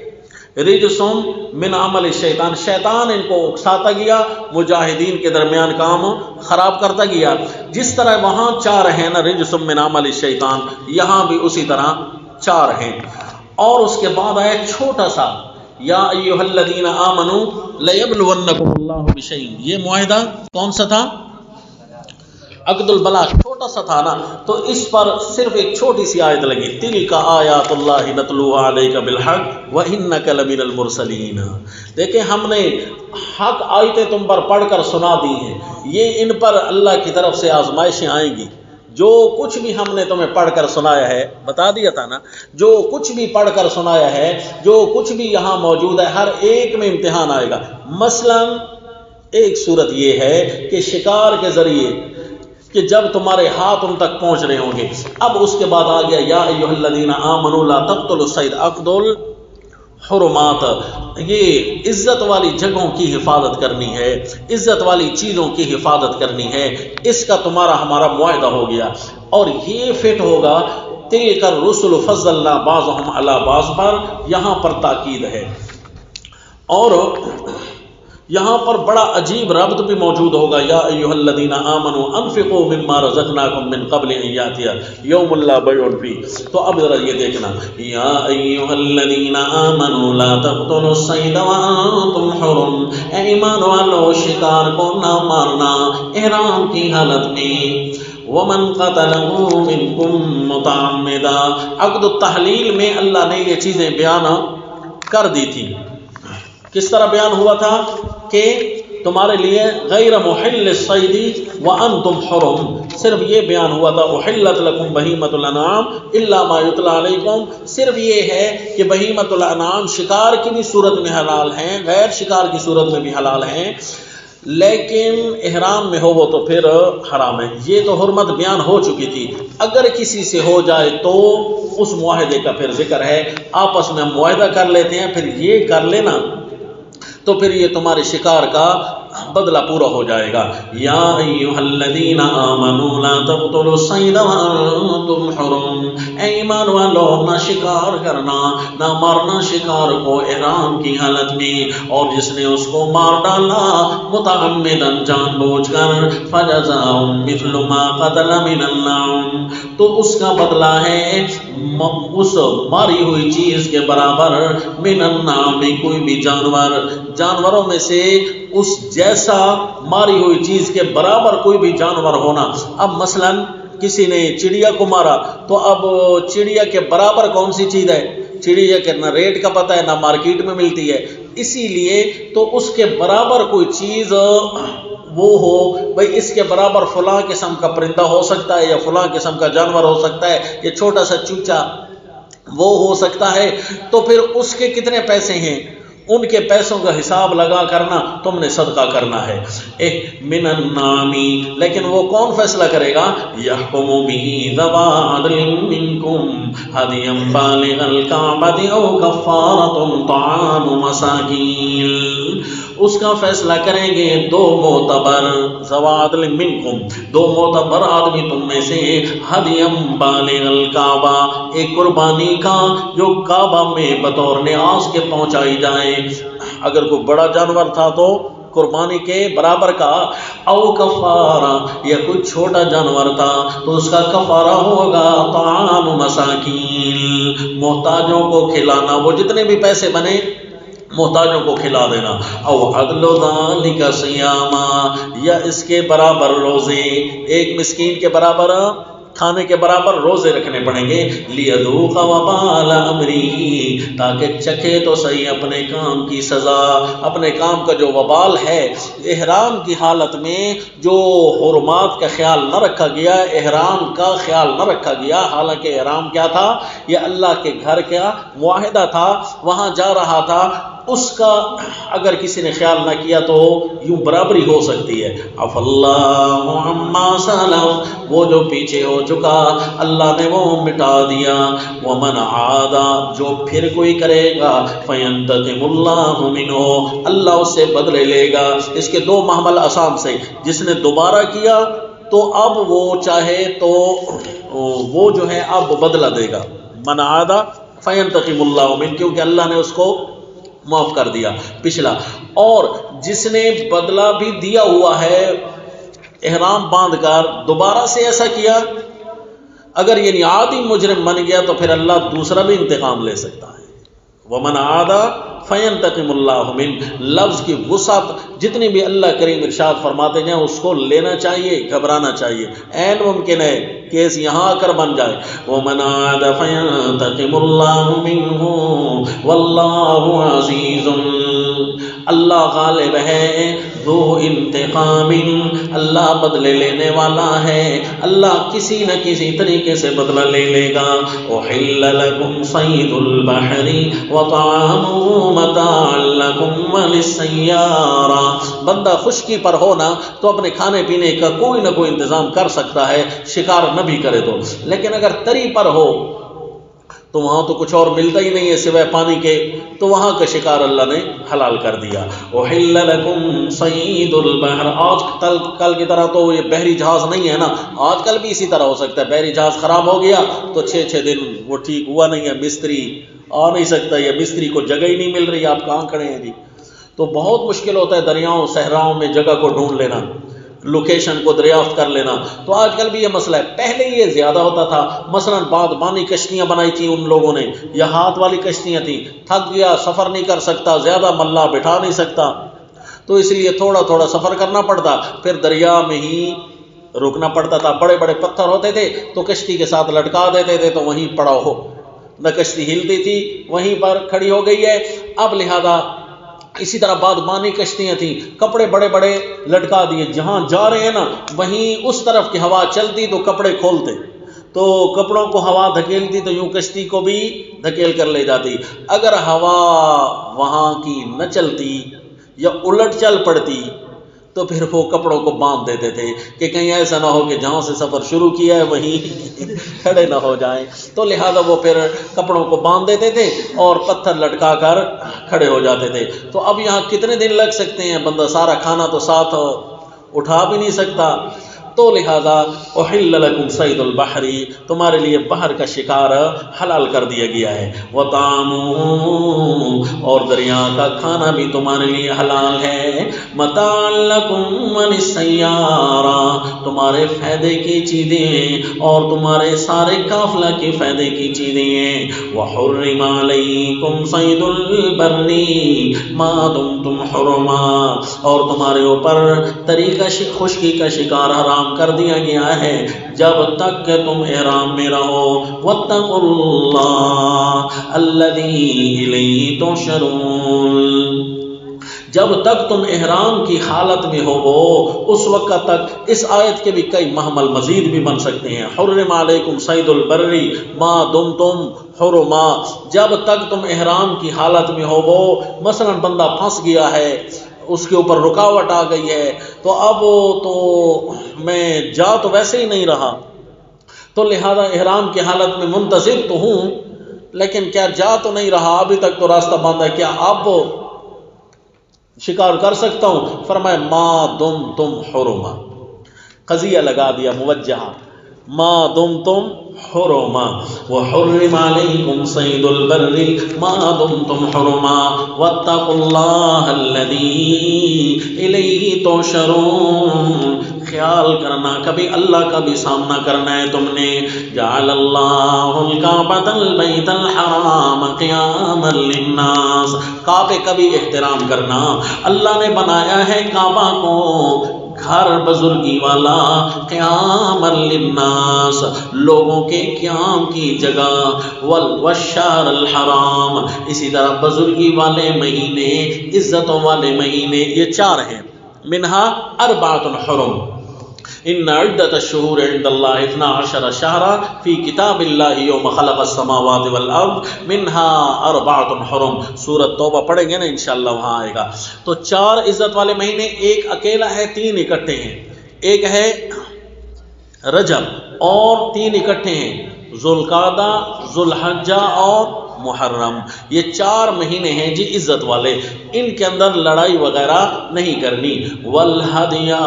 رجس من عمل الشیطان، شیطان ان کو اکساتا گیا، مجاہدین کے درمیان کام خراب کرتا گیا۔ جس طرح وہاں 4 ہیں نا رجس من عمل الشیطان، یہاں بھی اسی طرح 4 ہیں۔ اور اس کے بعد آیا چھوٹا سا یا ایھا الذین آمنوا لیبلونکم اللہ بشیء، یہ معاہدہ کون سا تھا؟ عقد البلا، چھوٹا سا تھا نا، تو اس پر صرف ایک چھوٹی سی آیت لگی، تلک آیات اللہ نتلوھا علیک بالحق وانک لمن المرسلین۔ دیکھیں ہم نے حق آیتیں تم پر پڑھ کر سنا دی ہیں، یہ ان پر اللہ کی طرف سے آزمائشیں آئیں گی۔ جو کچھ بھی ہم نے تمہیں پڑھ کر سنایا ہے، بتا دیا تھا نا، جو کچھ بھی پڑھ کر سنایا ہے، جو کچھ بھی یہاں موجود ہے، ہر ایک میں امتحان آئے گا۔ مثلا ایک صورت یہ ہے کہ شکار کے ذریعے کہ جب تمہارے ہاتھ ان تک پہنچ رہے ہوں گے. اب اس کے بعد آ گیا یا ایھا الذین آمنوا لا تقتلوا الصید عقد الحرمات. یہ عزت والی جگہوں کی حفاظت کرنی ہے، عزت والی چیزوں کی حفاظت کرنی ہے، اس کا تمہارا ہمارا معاہدہ ہو گیا. اور یہ فٹ ہوگا تلک الرسل فضلنا بعضهم علی بعض پر، یہاں پر تاکید ہے. اور یہاں پر بڑا عجیب ربط بھی موجود ہوگا. یا ایھا الذین آمنوا انفقوا مما رزقناکم من قبل ان یاتی یوم لا بیع فیہ. تو اب ذرا یہ دیکھنا، یا ایھا الذین آمنوا لا تقتلوا الصید وانتم حرم، اے ایمان والو شکار کو نہ مارنا احرام کی حالت میں. ومن قتله منکم متعمدا. عقد التحلیل میں اللہ نے یہ چیزیں بیان کر دی تھی. کس طرح بیان ہوا تھا کہ تمہارے لیے غیر محل الصید وانتم حرم، صرف یہ بیان ہوا تھا احلت لکم بہیمۃ الانعام الا ما یتلی علیکم. صرف یہ ہے کہ بہیمۃ الانعام شکار کی بھی صورت میں حلال ہیں، غیر شکار کی صورت میں بھی حلال ہیں، لیکن احرام میں ہو وہ تو پھر حرام ہے. یہ تو حرمت بیان ہو چکی تھی. اگر کسی سے ہو جائے تو اس معاہدے کا پھر ذکر ہے. آپس میں معاہدہ کر لیتے ہیں، پھر یہ کر لینا تو پھر یہ تمہارے شکار کا بدلہ پورا ہو جائے گا. یا ایھا الذین آمنوا لا تقتلوا الصید وانتم حرم، اے ایمان والو نہ شکار کرنا، نہ مارنا شکار کو احرام کی حالت میں، اور جس نے اس کو مار ڈالا متعمدا جان بوجھ کر، فجزاء مثل ما قتل من النعم، تو اس کا بدلہ ہے اس ماری ہوئی چیز کے برابر، من النعم کوئی بھی جانوروں میں سے اس جیسا ماری ہوئی چیز کے برابر کوئی بھی جانور ہونا. اب مثلا کسی نے چڑیا کو مارا تو اب چڑیا کے برابر کون سی چیز ہے؟ چڑیا کے نہ ریٹ کا پتہ ہے نہ مارکیٹ میں ملتی ہے. اسی لیے تو اس کے برابر کوئی چیز وہ ہو، بھئی اس کے برابر فلاں قسم کا پرندہ ہو سکتا ہے یا فلاں قسم کا جانور ہو سکتا ہے، یہ چھوٹا سا چوچا وہ ہو سکتا ہے، تو پھر اس کے کتنے پیسے ہیں، ان کے پیسوں کا حساب لگا کرنا تم نے صدقہ کرنا ہے. من النعم، لیکن وہ کون فیصلہ کرے گا؟ یحکم به ذوی عدل منکم ھدیا بالغ الکعبۃ او کفارۃ طعام مساکین. اس کا فیصلہ کریں گے دو معتبر، ذوی عدل منکم، دو معتبر آدمی تم میں سے، ھدیا بالغ الکعبہ، ایک قربانی کا جو کعبہ میں بطور نیاز کے پہنچائی جائے. اگر کوئی بڑا جانور تھا تو قربانی کے برابر کا، او کفارہ، یا کوئی چھوٹا جانور تھا تو اس کا کفارہ ہوگا طعام مساکین، محتاجوں کو کھلانا، وہ جتنے بھی پیسے بنے محتاجوں کو کھلا دینا. او عدل ذالک صیاما، یا اس کے برابر روزے، ایک مسکین کے برابر کھانے کے برابر روزے رکھنے پڑیں گے. لیذوق وبال امری، تاکہ چکھے تو صحیح اپنے کام کی سزا، اپنے کام کا جو وبال ہے. احرام کی حالت میں جو حرمات کا خیال نہ رکھا گیا، احرام کا خیال نہ رکھا گیا، حالانکہ احرام کیا تھا؟ یہ اللہ کے گھر کا معاہدہ تھا، وہاں جا رہا تھا، اس کا اگر کسی نے خیال نہ کیا تو یوں برابری ہو سکتی ہے. عفا اللہ عما سلف، وہ جو پیچھے ہو چکا اللہ نے وہ مٹا دیا. ومن عاد، جو پھر کوئی کرے گا، فینتقم اللہ منہ، اللہ اس سے بدلے لے گا. اس کے دو محمل آسام سے، جس نے دوبارہ کیا تو اب وہ چاہے تو وہ جو ہے اب بدلہ دے گا. من عاد فینتقم اللہ منہ، کیونکہ اللہ نے اس کو معاف کر دیا پچھلا. اور جس نے بدلہ بھی دیا ہوا ہے احرام باندھ کر، دوبارہ سے ایسا کیا، اگر یعنی عادی مجرم بن گیا تو پھر اللہ دوسرا بھی انتقام لے سکتا ہے. ومن عاد فینتقم اللہ من، لفظ کی وسعت جتنی بھی اللہ کریم ارشاد فرماتے ہیں اس کو لینا چاہیے، گھبرانا چاہیے. عین ممکن ہے کیس یہاں آ کر بن جائے. ومن عاد فینتقم اللہ منہ واللہ عزیز. اللہ غالب ہے، ذو انتقام، اللہ بدلے لینے والا ہے، اللہ کسی نہ کسی طریقے سے بدلہ لے لے گا۔ احل لکم صید البحر وطعامہ متاعا لکم وللسیارہ، بندہ خشکی پر ہونا تو اپنے کھانے پینے کا کوئی نہ کوئی انتظام کر سکتا ہے، شکار نہ بھی کرے تو، لیکن اگر تری پر ہو تو وہاں تو کچھ اور ملتا ہی نہیں ہے سوائے پانی کے، تو وہاں کا شکار اللہ نے حلال کر دیا۔ احل لکم صید البحر، آج کل کی طرح تو یہ بحری جہاز نہیں ہے نا، آج کل بھی اسی طرح ہو سکتا ہے، بحری جہاز خراب ہو گیا تو 6 دن وہ ٹھیک ہوا نہیں ہے، مستری آ نہیں سکتا، یا مستری کو جگہ ہی نہیں مل رہی، آپ کہاں کھڑے ہیں جی، تو بہت مشکل ہوتا ہے دریاؤں صحراؤں میں جگہ کو ڈھونڈ لینا، لوکیشن کو دریافت کر لینا۔ تو آج کل بھی یہ مسئلہ ہے، پہلے یہ زیادہ ہوتا تھا، مثلا بادبانی کشتیاں بنائی تھیں ان لوگوں نے، یا ہاتھ والی کشتیاں تھیں، تھک گیا سفر نہیں کر سکتا، زیادہ ملا بٹھا نہیں سکتا، تو اس لیے تھوڑا تھوڑا سفر کرنا پڑتا، پھر دریا میں ہی رکنا پڑتا تھا، بڑے بڑے پتھر ہوتے تھے تو کشتی کے ساتھ لٹکا دیتے تھے تو وہیں پڑا ہو، نہ کشتی ہلتی تھی، وہیں پر کھڑی ہو گئی ہے۔ اب لہذا اسی طرح بادبانی کشتیاں تھیں، کپڑے بڑے بڑے لٹکا دیے، جہاں جا رہے ہیں نا وہیں اس طرف کی ہوا چلتی تو کپڑے کھولتے، تو کپڑوں کو ہوا دھکیلتی تو یوں کشتی کو بھی دھکیل کر لے جاتی۔ اگر ہوا وہاں کی نہ چلتی یا الٹ چل پڑتی تو پھر وہ کپڑوں کو باندھ دیتے تھے کہ کہیں ایسا نہ ہو کہ جہاں سے سفر شروع کیا ہے وہیں کھڑے نہ ہو جائیں، تو لہذا وہ پھر کپڑوں کو باندھ دیتے تھے اور پتھر لٹکا کر کھڑے ہو جاتے تھے۔ تو اب یہاں کتنے دن لگ سکتے ہیں، بندہ سارا کھانا تو ساتھ اٹھا بھی نہیں سکتا، تو لہذا احل لکم صید البحر، تمہارے لیے بحر کا شکار حلال کر دیا گیا ہے، وطعامہ، اور دریا کا کھانا بھی تمہارے لیے حلال ہے، متاعا لکم وللسیارہ، تمہارے فائدے کی چیزیں اور تمہارے سارے قافلہ کے فائدے کی چیزیں ہیں۔ وحرم علیکم صید البر ما دمتم حرما، اور تمہارے اوپر طریقہ خشکی کا شکار حرام کر دیا گیا ہے جب تک کہ تم احرام میں رہو۔ واتقوا اللہ الذی الیہ تحشرون، جب تک تم احرام کی حالت میں ہو اس وقت تک، اس آیت کے بھی کئی محمل مزید بھی بن سکتے ہیں۔ حرم علیکم صید البر ما دمتم حرما، جب تک تم احرام کی حالت میں ہو، مثلا بندہ پھنس گیا ہے، اس کے اوپر رکاوٹ آ گئی ہے، تو اب تو میں جا تو ویسے ہی نہیں رہا، تو لہذا احرام کی حالت میں منتظر تو ہوں لیکن کیا جا تو نہیں رہا، ابھی تک تو راستہ بند ہے، کیا اب شکار کر سکتا ہوں؟ فرمائے ما دمتم حرما، قضیہ لگا دیا موجہ، ما دمتم حرما، وحرم علیکم صید البر ما دمتم حرما، واتقوا اللہ الذی الیہ تحشرون، خیال کرنا کبھی اللہ کا بھی سامنا کرنا ہے تم نے۔ جعل اللہ الکعبۃ البیت الحرام قیاما للناس، کعبے کا بھی احترام کرنا، اللہ نے بنایا ہے کعبہ کو گھر بزرگی والا، قیاما للناس، لوگوں کے قیام کی جگہ، والشہر الحرام، اسی طرح بزرگی والے مہینے، عزتوں والے مہینے، یہ 4 ہیں، منہا 4 حرم، ان عدت الشہور عند اللہ 12 شہرا فی کتاب اللہ یوم خلق السماوات والارض منہا 4 حرم، سورۃ توبہ پڑھیں گے نا انشاءاللہ وہاں آئے گا۔ تو 4 عزت والے مہینے، ایک اکیلا ہے، 3 اکٹھے ہیں، ایک ہے رجب اور 3 اکٹھے ہیں، ذوالقعدہ، ذوالحجہ اور محرم، یہ 4 مہینے ہیں جی عزت والے، ان کے اندر لڑائی وغیرہ نہیں کرنی۔ والہدیہ،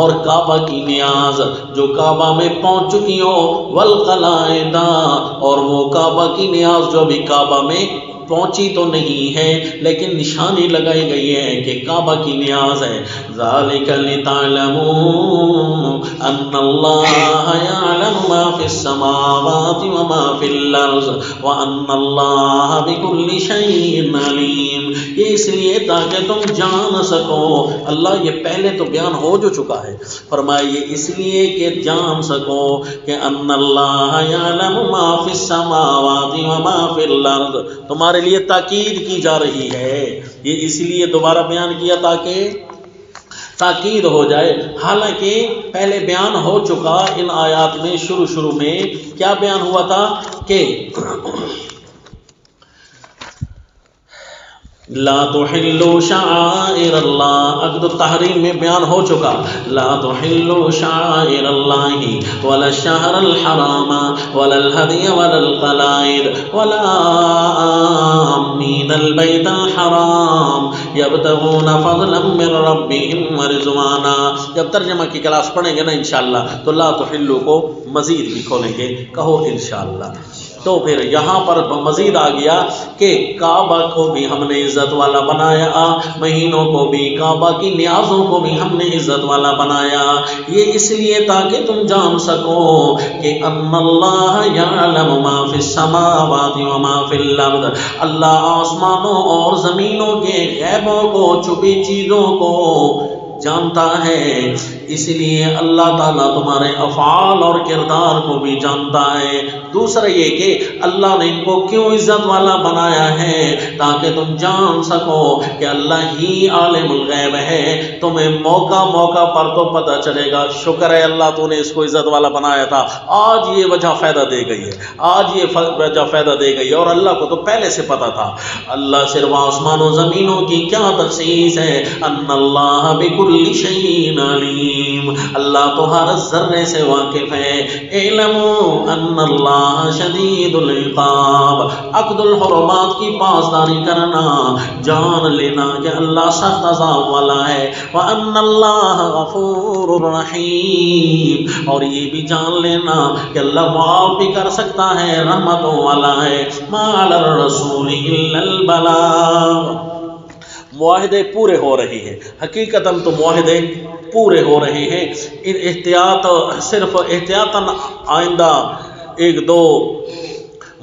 اور کعبہ کی نیاز جو کعبہ میں پہنچ چکی ہو، والقلائد، اور وہ کعبہ کی نیاز جو بھی کعبہ میں پہنچی تو نہیں ہے لیکن نشانی لگائی گئی ہے کہ کعبہ کی نیاز ہے۔ ذالک لتعلموا ان اللہ یعلم ما فی السماوات وما فی الارض وان اللہ بکل شیء علیم، یہ اس لیے تاکہ تم جان سکو. اللہ یہ پہلے تو بیان ہو جو چکا ہے. فرمایا یہ اس لیے کہ جان سکو کہ ان اللہ یعلم ما فی السماوات وما فی الارض. تمہارے لیے تاکید کی جا رہی ہے. یہ اس لیے دوبارہ بیان کیا تاکہ تاکید ہو جائے. حالانکہ پہلے بیان ہو چکا ان آیات میں. شروع میں کیا بیان ہوا تھا کہ لا تحلوا شعائر اللہ. عقد التحریم میں بیان ہو چکا. لا تحلوا شعائر اللہ ولا الشہر الحرام ولا الہدی ولا القلائد ولا آمین البیت الحرام یبتغون فضلا من ربهم ورضوانا. جب ترجمہ کی کلاس پڑھیں گے نا انشاءاللہ تو لا تحلوا کو مزید بھی کھولیں گے. کہو انشاءاللہ. تو پھر یہاں پر مزید آ گیا کہ کعبہ کو بھی ہم نے عزت والا بنایا, مہینوں کو بھی, کعبہ کی نیازوں کو بھی ہم نے عزت والا بنایا. یہ اس لیے تاکہ تم جان سکو کہ ان اللہ یعلم ما فی السماوات وما فی الارض. اللہ آسمانوں اور زمینوں کے غیبوں کو, چھپی چیزوں کو جانتا ہے. اس لیے اللہ تعالیٰ تمہارے افعال اور کردار کو بھی جانتا ہے. دوسرا یہ کہ اللہ نے ان کو کیوں عزت والا بنایا ہے تاکہ تم جان سکو کہ اللہ ہی عالم الغیب ہے. تمہیں موقع پر تو پتہ چلے گا شکر ہے اللہ تو نے اس کو عزت والا بنایا تھا, آج یہ وجہ فائدہ دے گئی ہے, آج یہ وجہ فائدہ دے گئی ہے. اور اللہ کو تو پہلے سے پتہ تھا. اللہ صرف آسمان و زمینوں کی کیا تخصیص ہے. ان اللہ بکل شیء علیم. اللہ تو ہر ذرے سے واقف ہے. اعلموا ان اللہ شدید العقاب. عقد الحرمات کی پاسداری کرنا, جان لینا کہ اللہ سخت عذاب والا ہے. وان اللہ غفور رحیم. اور یہ بھی جان لینا کہ اللہ معاف بھی کر سکتا ہے, رحمتوں والا ہے. ما علی الرسول الا البلاغ. معاہدے پورے ہو رہے ہیں, حقیقتاً تو معاہدے پورے ہو رہے ہیں. صرف احتیاطاً آئندہ 1-2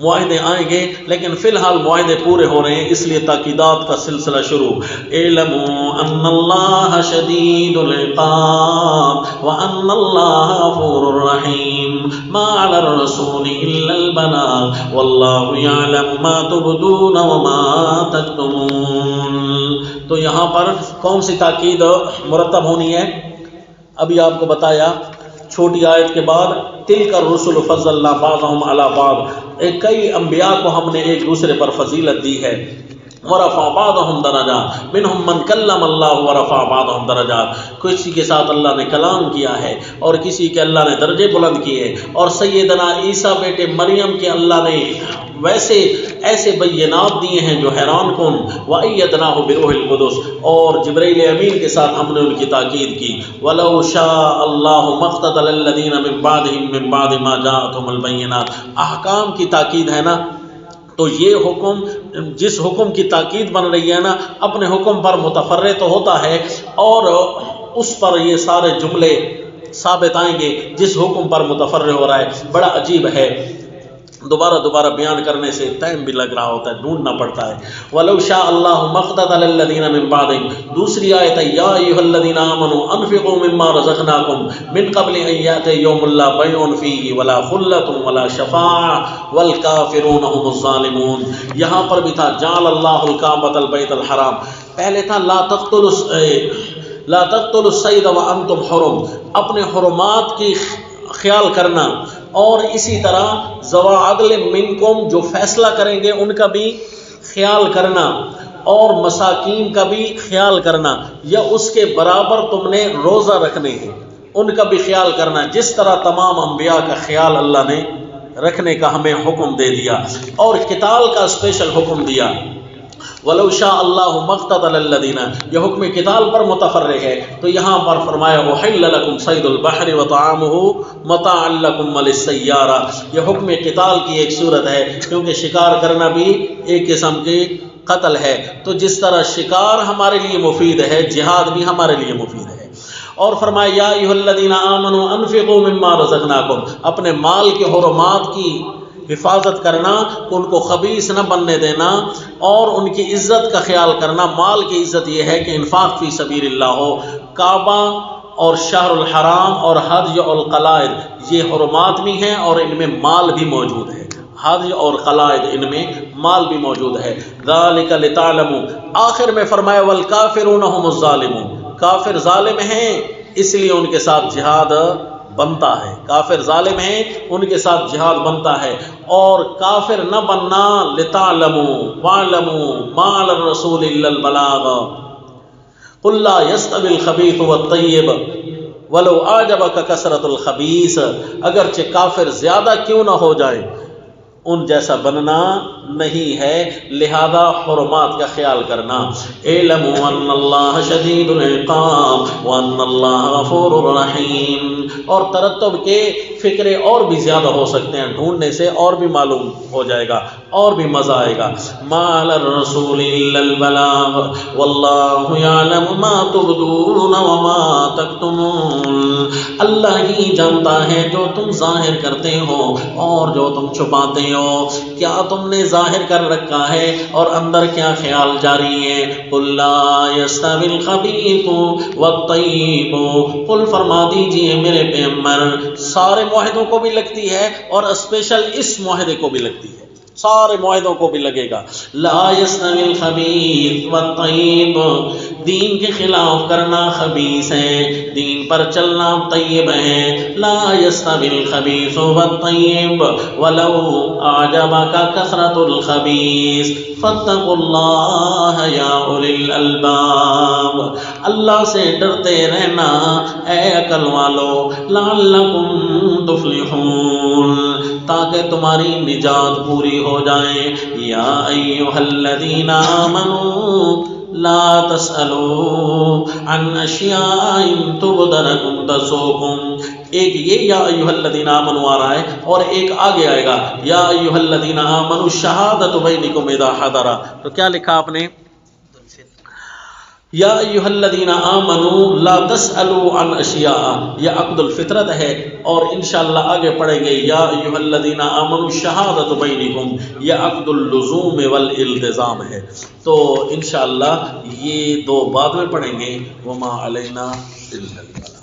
معاہدے آئیں گے, لیکن فی الحال معاہدے پورے ہو رہے ہیں. اس لیے تاکیدات کا سلسلہ شروع. اعلموا ان اللہ شدید العقاب وان اللہ غفور رحیم. ما علی الرسول الا البلاغ واللہ یعلم ما تبدون وما تکتمون. تو یہاں پر کون سی تاکید مرتب ہونی ہے؟ ابھی آپ کو بتایا چھوٹی آیت کے بعد تلک الرسل فضلنا بعضهم علی بعض. کئی انبیاء کو ہم نے ایک دوسرے پر فضیلت دی ہے. ورفع بعضهم درجات منهم من کلم اللہ ورفع بعضهم درجات. کسی کے ساتھ اللہ نے کلام کیا ہے اور کسی کے اللہ نے درجے بلند کیے. اور سیدنا عیسیٰ بیٹے مریم کے اللہ نے ویسے ایسے بینات دیے ہیں جو حیران کن. وَأَيَّدْنَاهُ بِرُوحِ الْقُدُسِ. اور جبرائیل امین کے ساتھ ہم نے ان کی تاکید کی. وَلَوْ شَاءَ اللَّهُ مَا اقْتَتَلَ الَّذِينَ مِن بَعْدِهِم مِّن بَعْدِ مَا جَاءَتْهُمُ الْبَيِّنَاتُ. احکام کی تاکید ہے نا, تو یہ حکم جس حکم کی تاکید بن رہی ہے نا اپنے حکم پر متفرع تو ہوتا ہے اور اس پر یہ سارے جملے ثابت آئیں گے جس حکم پر متفرع ہو رہا ہے. بڑا عجیب ہے, دوبارہ بیان کرنے سے ٹائم بھی لگ رہا ہوتا ہے, ڈھونڈنا پڑتا ہے. وَلَوْ شَاءَ اللَّهُ مَا اقْتَتَلَ الَّذِينَ مِن بَعْدِهِمْ. دوسری آیت ہے یا ایھا الذین آمنوا انفقوا مما رزقناکم من قبل ان یأتی یوم لا بیع فیہ ولا خلۃ ولا شفاعۃ والکافرون هم الظالمون. یہاں پر بھی تھا جعل اللہ الکعبۃ البیت الحرام. پہلے تھا لا تقتلوا الصید وانتم حرم. اپنے حرمات کی خیال کرنا, اور اسی طرح ذوی عدل منکم جو فیصلہ کریں گے ان کا بھی خیال کرنا, اور مساکین کا بھی خیال کرنا, یا اس کے برابر تم نے روزہ رکھنے ہیں ان کا بھی خیال کرنا, جس طرح تمام انبیاء کا خیال اللہ نے رکھنے کا ہمیں حکم دے دیا. اور قتال کا اسپیشل حکم دیا. وَلَوْ شَاءَ اللَّهُ مَا اقْتَتَلَ الَّذِينَ. یہ حکم قتال پر متفرع ہے, تو یہاں پر فرمایا وَحِلَّ لَكُمْ صَيْدُ الْبَحْرِ وَطَعَامُهُ مَتَاعًا لَكُمْ وَلِلسَّيَّارَةِ. یہ حکم قتال کی ایک صورت ہے, کیونکہ شکار کرنا بھی ایک قسم کی قتل ہے. تو جس طرح شکار ہمارے لیے مفید ہے, جہاد بھی ہمارے لیے مفید ہے. اور فرمایا یا ایھا الذین آمنوا انفقوا مما رزقناکم. اپنے مال کے حرمات کی حفاظت کرنا، ان کو خبیث نہ بننے دینا، اور ان کی عزت کا خیال کرنا۔ مال کی عزت یہ ہے کہ انفاق فی سبیل اللہ ہو۔ کعبہ اور شہر الحرام اور حج اور قلائد یہ حرمات بھی ہیں اور ان میں مال بھی موجود ہے، حج اور قلائد ان میں مال بھی موجود ہے۔ ذالک لتعلموا، آخر میں فرمایا والکافرون هم الظالمون، کافر ظالم ہیں اس لیے ان کے ساتھ جہاد بنتا ہے، کافر ظالم ہیں ان کے ساتھ جہاد بنتا ہے۔ اور کافر نہ بننا، لتعلموا واعلموا ما علی الرسول الا البلاغ قل لا يستوي الخبيث والطيب ولو اعجبك كثرة الخبيث، اگرچہ کافر زیادہ کیوں نہ ہو جائے ان جیسا بننا نہیں ہے، لہذا حرمات کا خیال کرنا۔ اعلموا ان اللہ شدید العقاب وان اللہ غفور رحیم، اور ترتب کے فکرے اور بھی زیادہ ہو سکتے ہیں، ڈھونڈنے سے اور بھی معلوم ہو جائے گا اور بھی مزہ آئے گا۔ ما علی الرسول الا البلاغ واللہ یعلم ما تبدون وما تکتمون، اللہ ہی جانتا ہے جو تم ظاہر کرتے ہو اور جو تم چھپاتے ہو، کیا تم نے ظاہر کر رکھا ہے اور اندر کیا خیال جاری ہے۔ قل لا یستوی الخبیث والطیب، قل فرما دیجئے میرے پیغمبر، سارے معاہدوں کو بھی لگتی ہے اور اسپیشل اس معاہدے کو بھی لگتی ہے، سارے معاہدوں کو بھی لگے گا۔ لا یستوی الخبیث والطیب، دین کے خلاف کرنا خبیث ہے، دین پر چلنا طیب ہے۔ لا یستوی الخبیث والطیب ولو اعجبک کثرۃ الخبیث فاتقوا اللہ یا اولی الالباب، اللہ سے ڈرتے رہنا اے عقل والو، لعلکم تفلحون، تاکہ تمہاری نجات پوری ہو جائے۔ یا ایھا الذین آمنوا لا تسألوا عن اشیاء ان تبد لکم تسؤکم، ایک یہ یا ایھا الذین آمنوا آ رہا ہے اور ایک آگے آئے گا یا ایھا الذین آمنوا شہادۃ بینکم اذا حضر، تو کیا لکھا آپ نے؟ یا ایھا الذین آمنوا لا تسألوا عن اشیاء، یہ عقد الفطرت ہے، اور انشاءاللہ آگے پڑھیں گے یا ایھا الذین آمنوا شہادۃ بینکم، یہ عقد اللزوم والالتزام ہے۔ تو انشاءاللہ یہ دو بعد میں پڑھیں گے۔ وما علینا الا البلاغ۔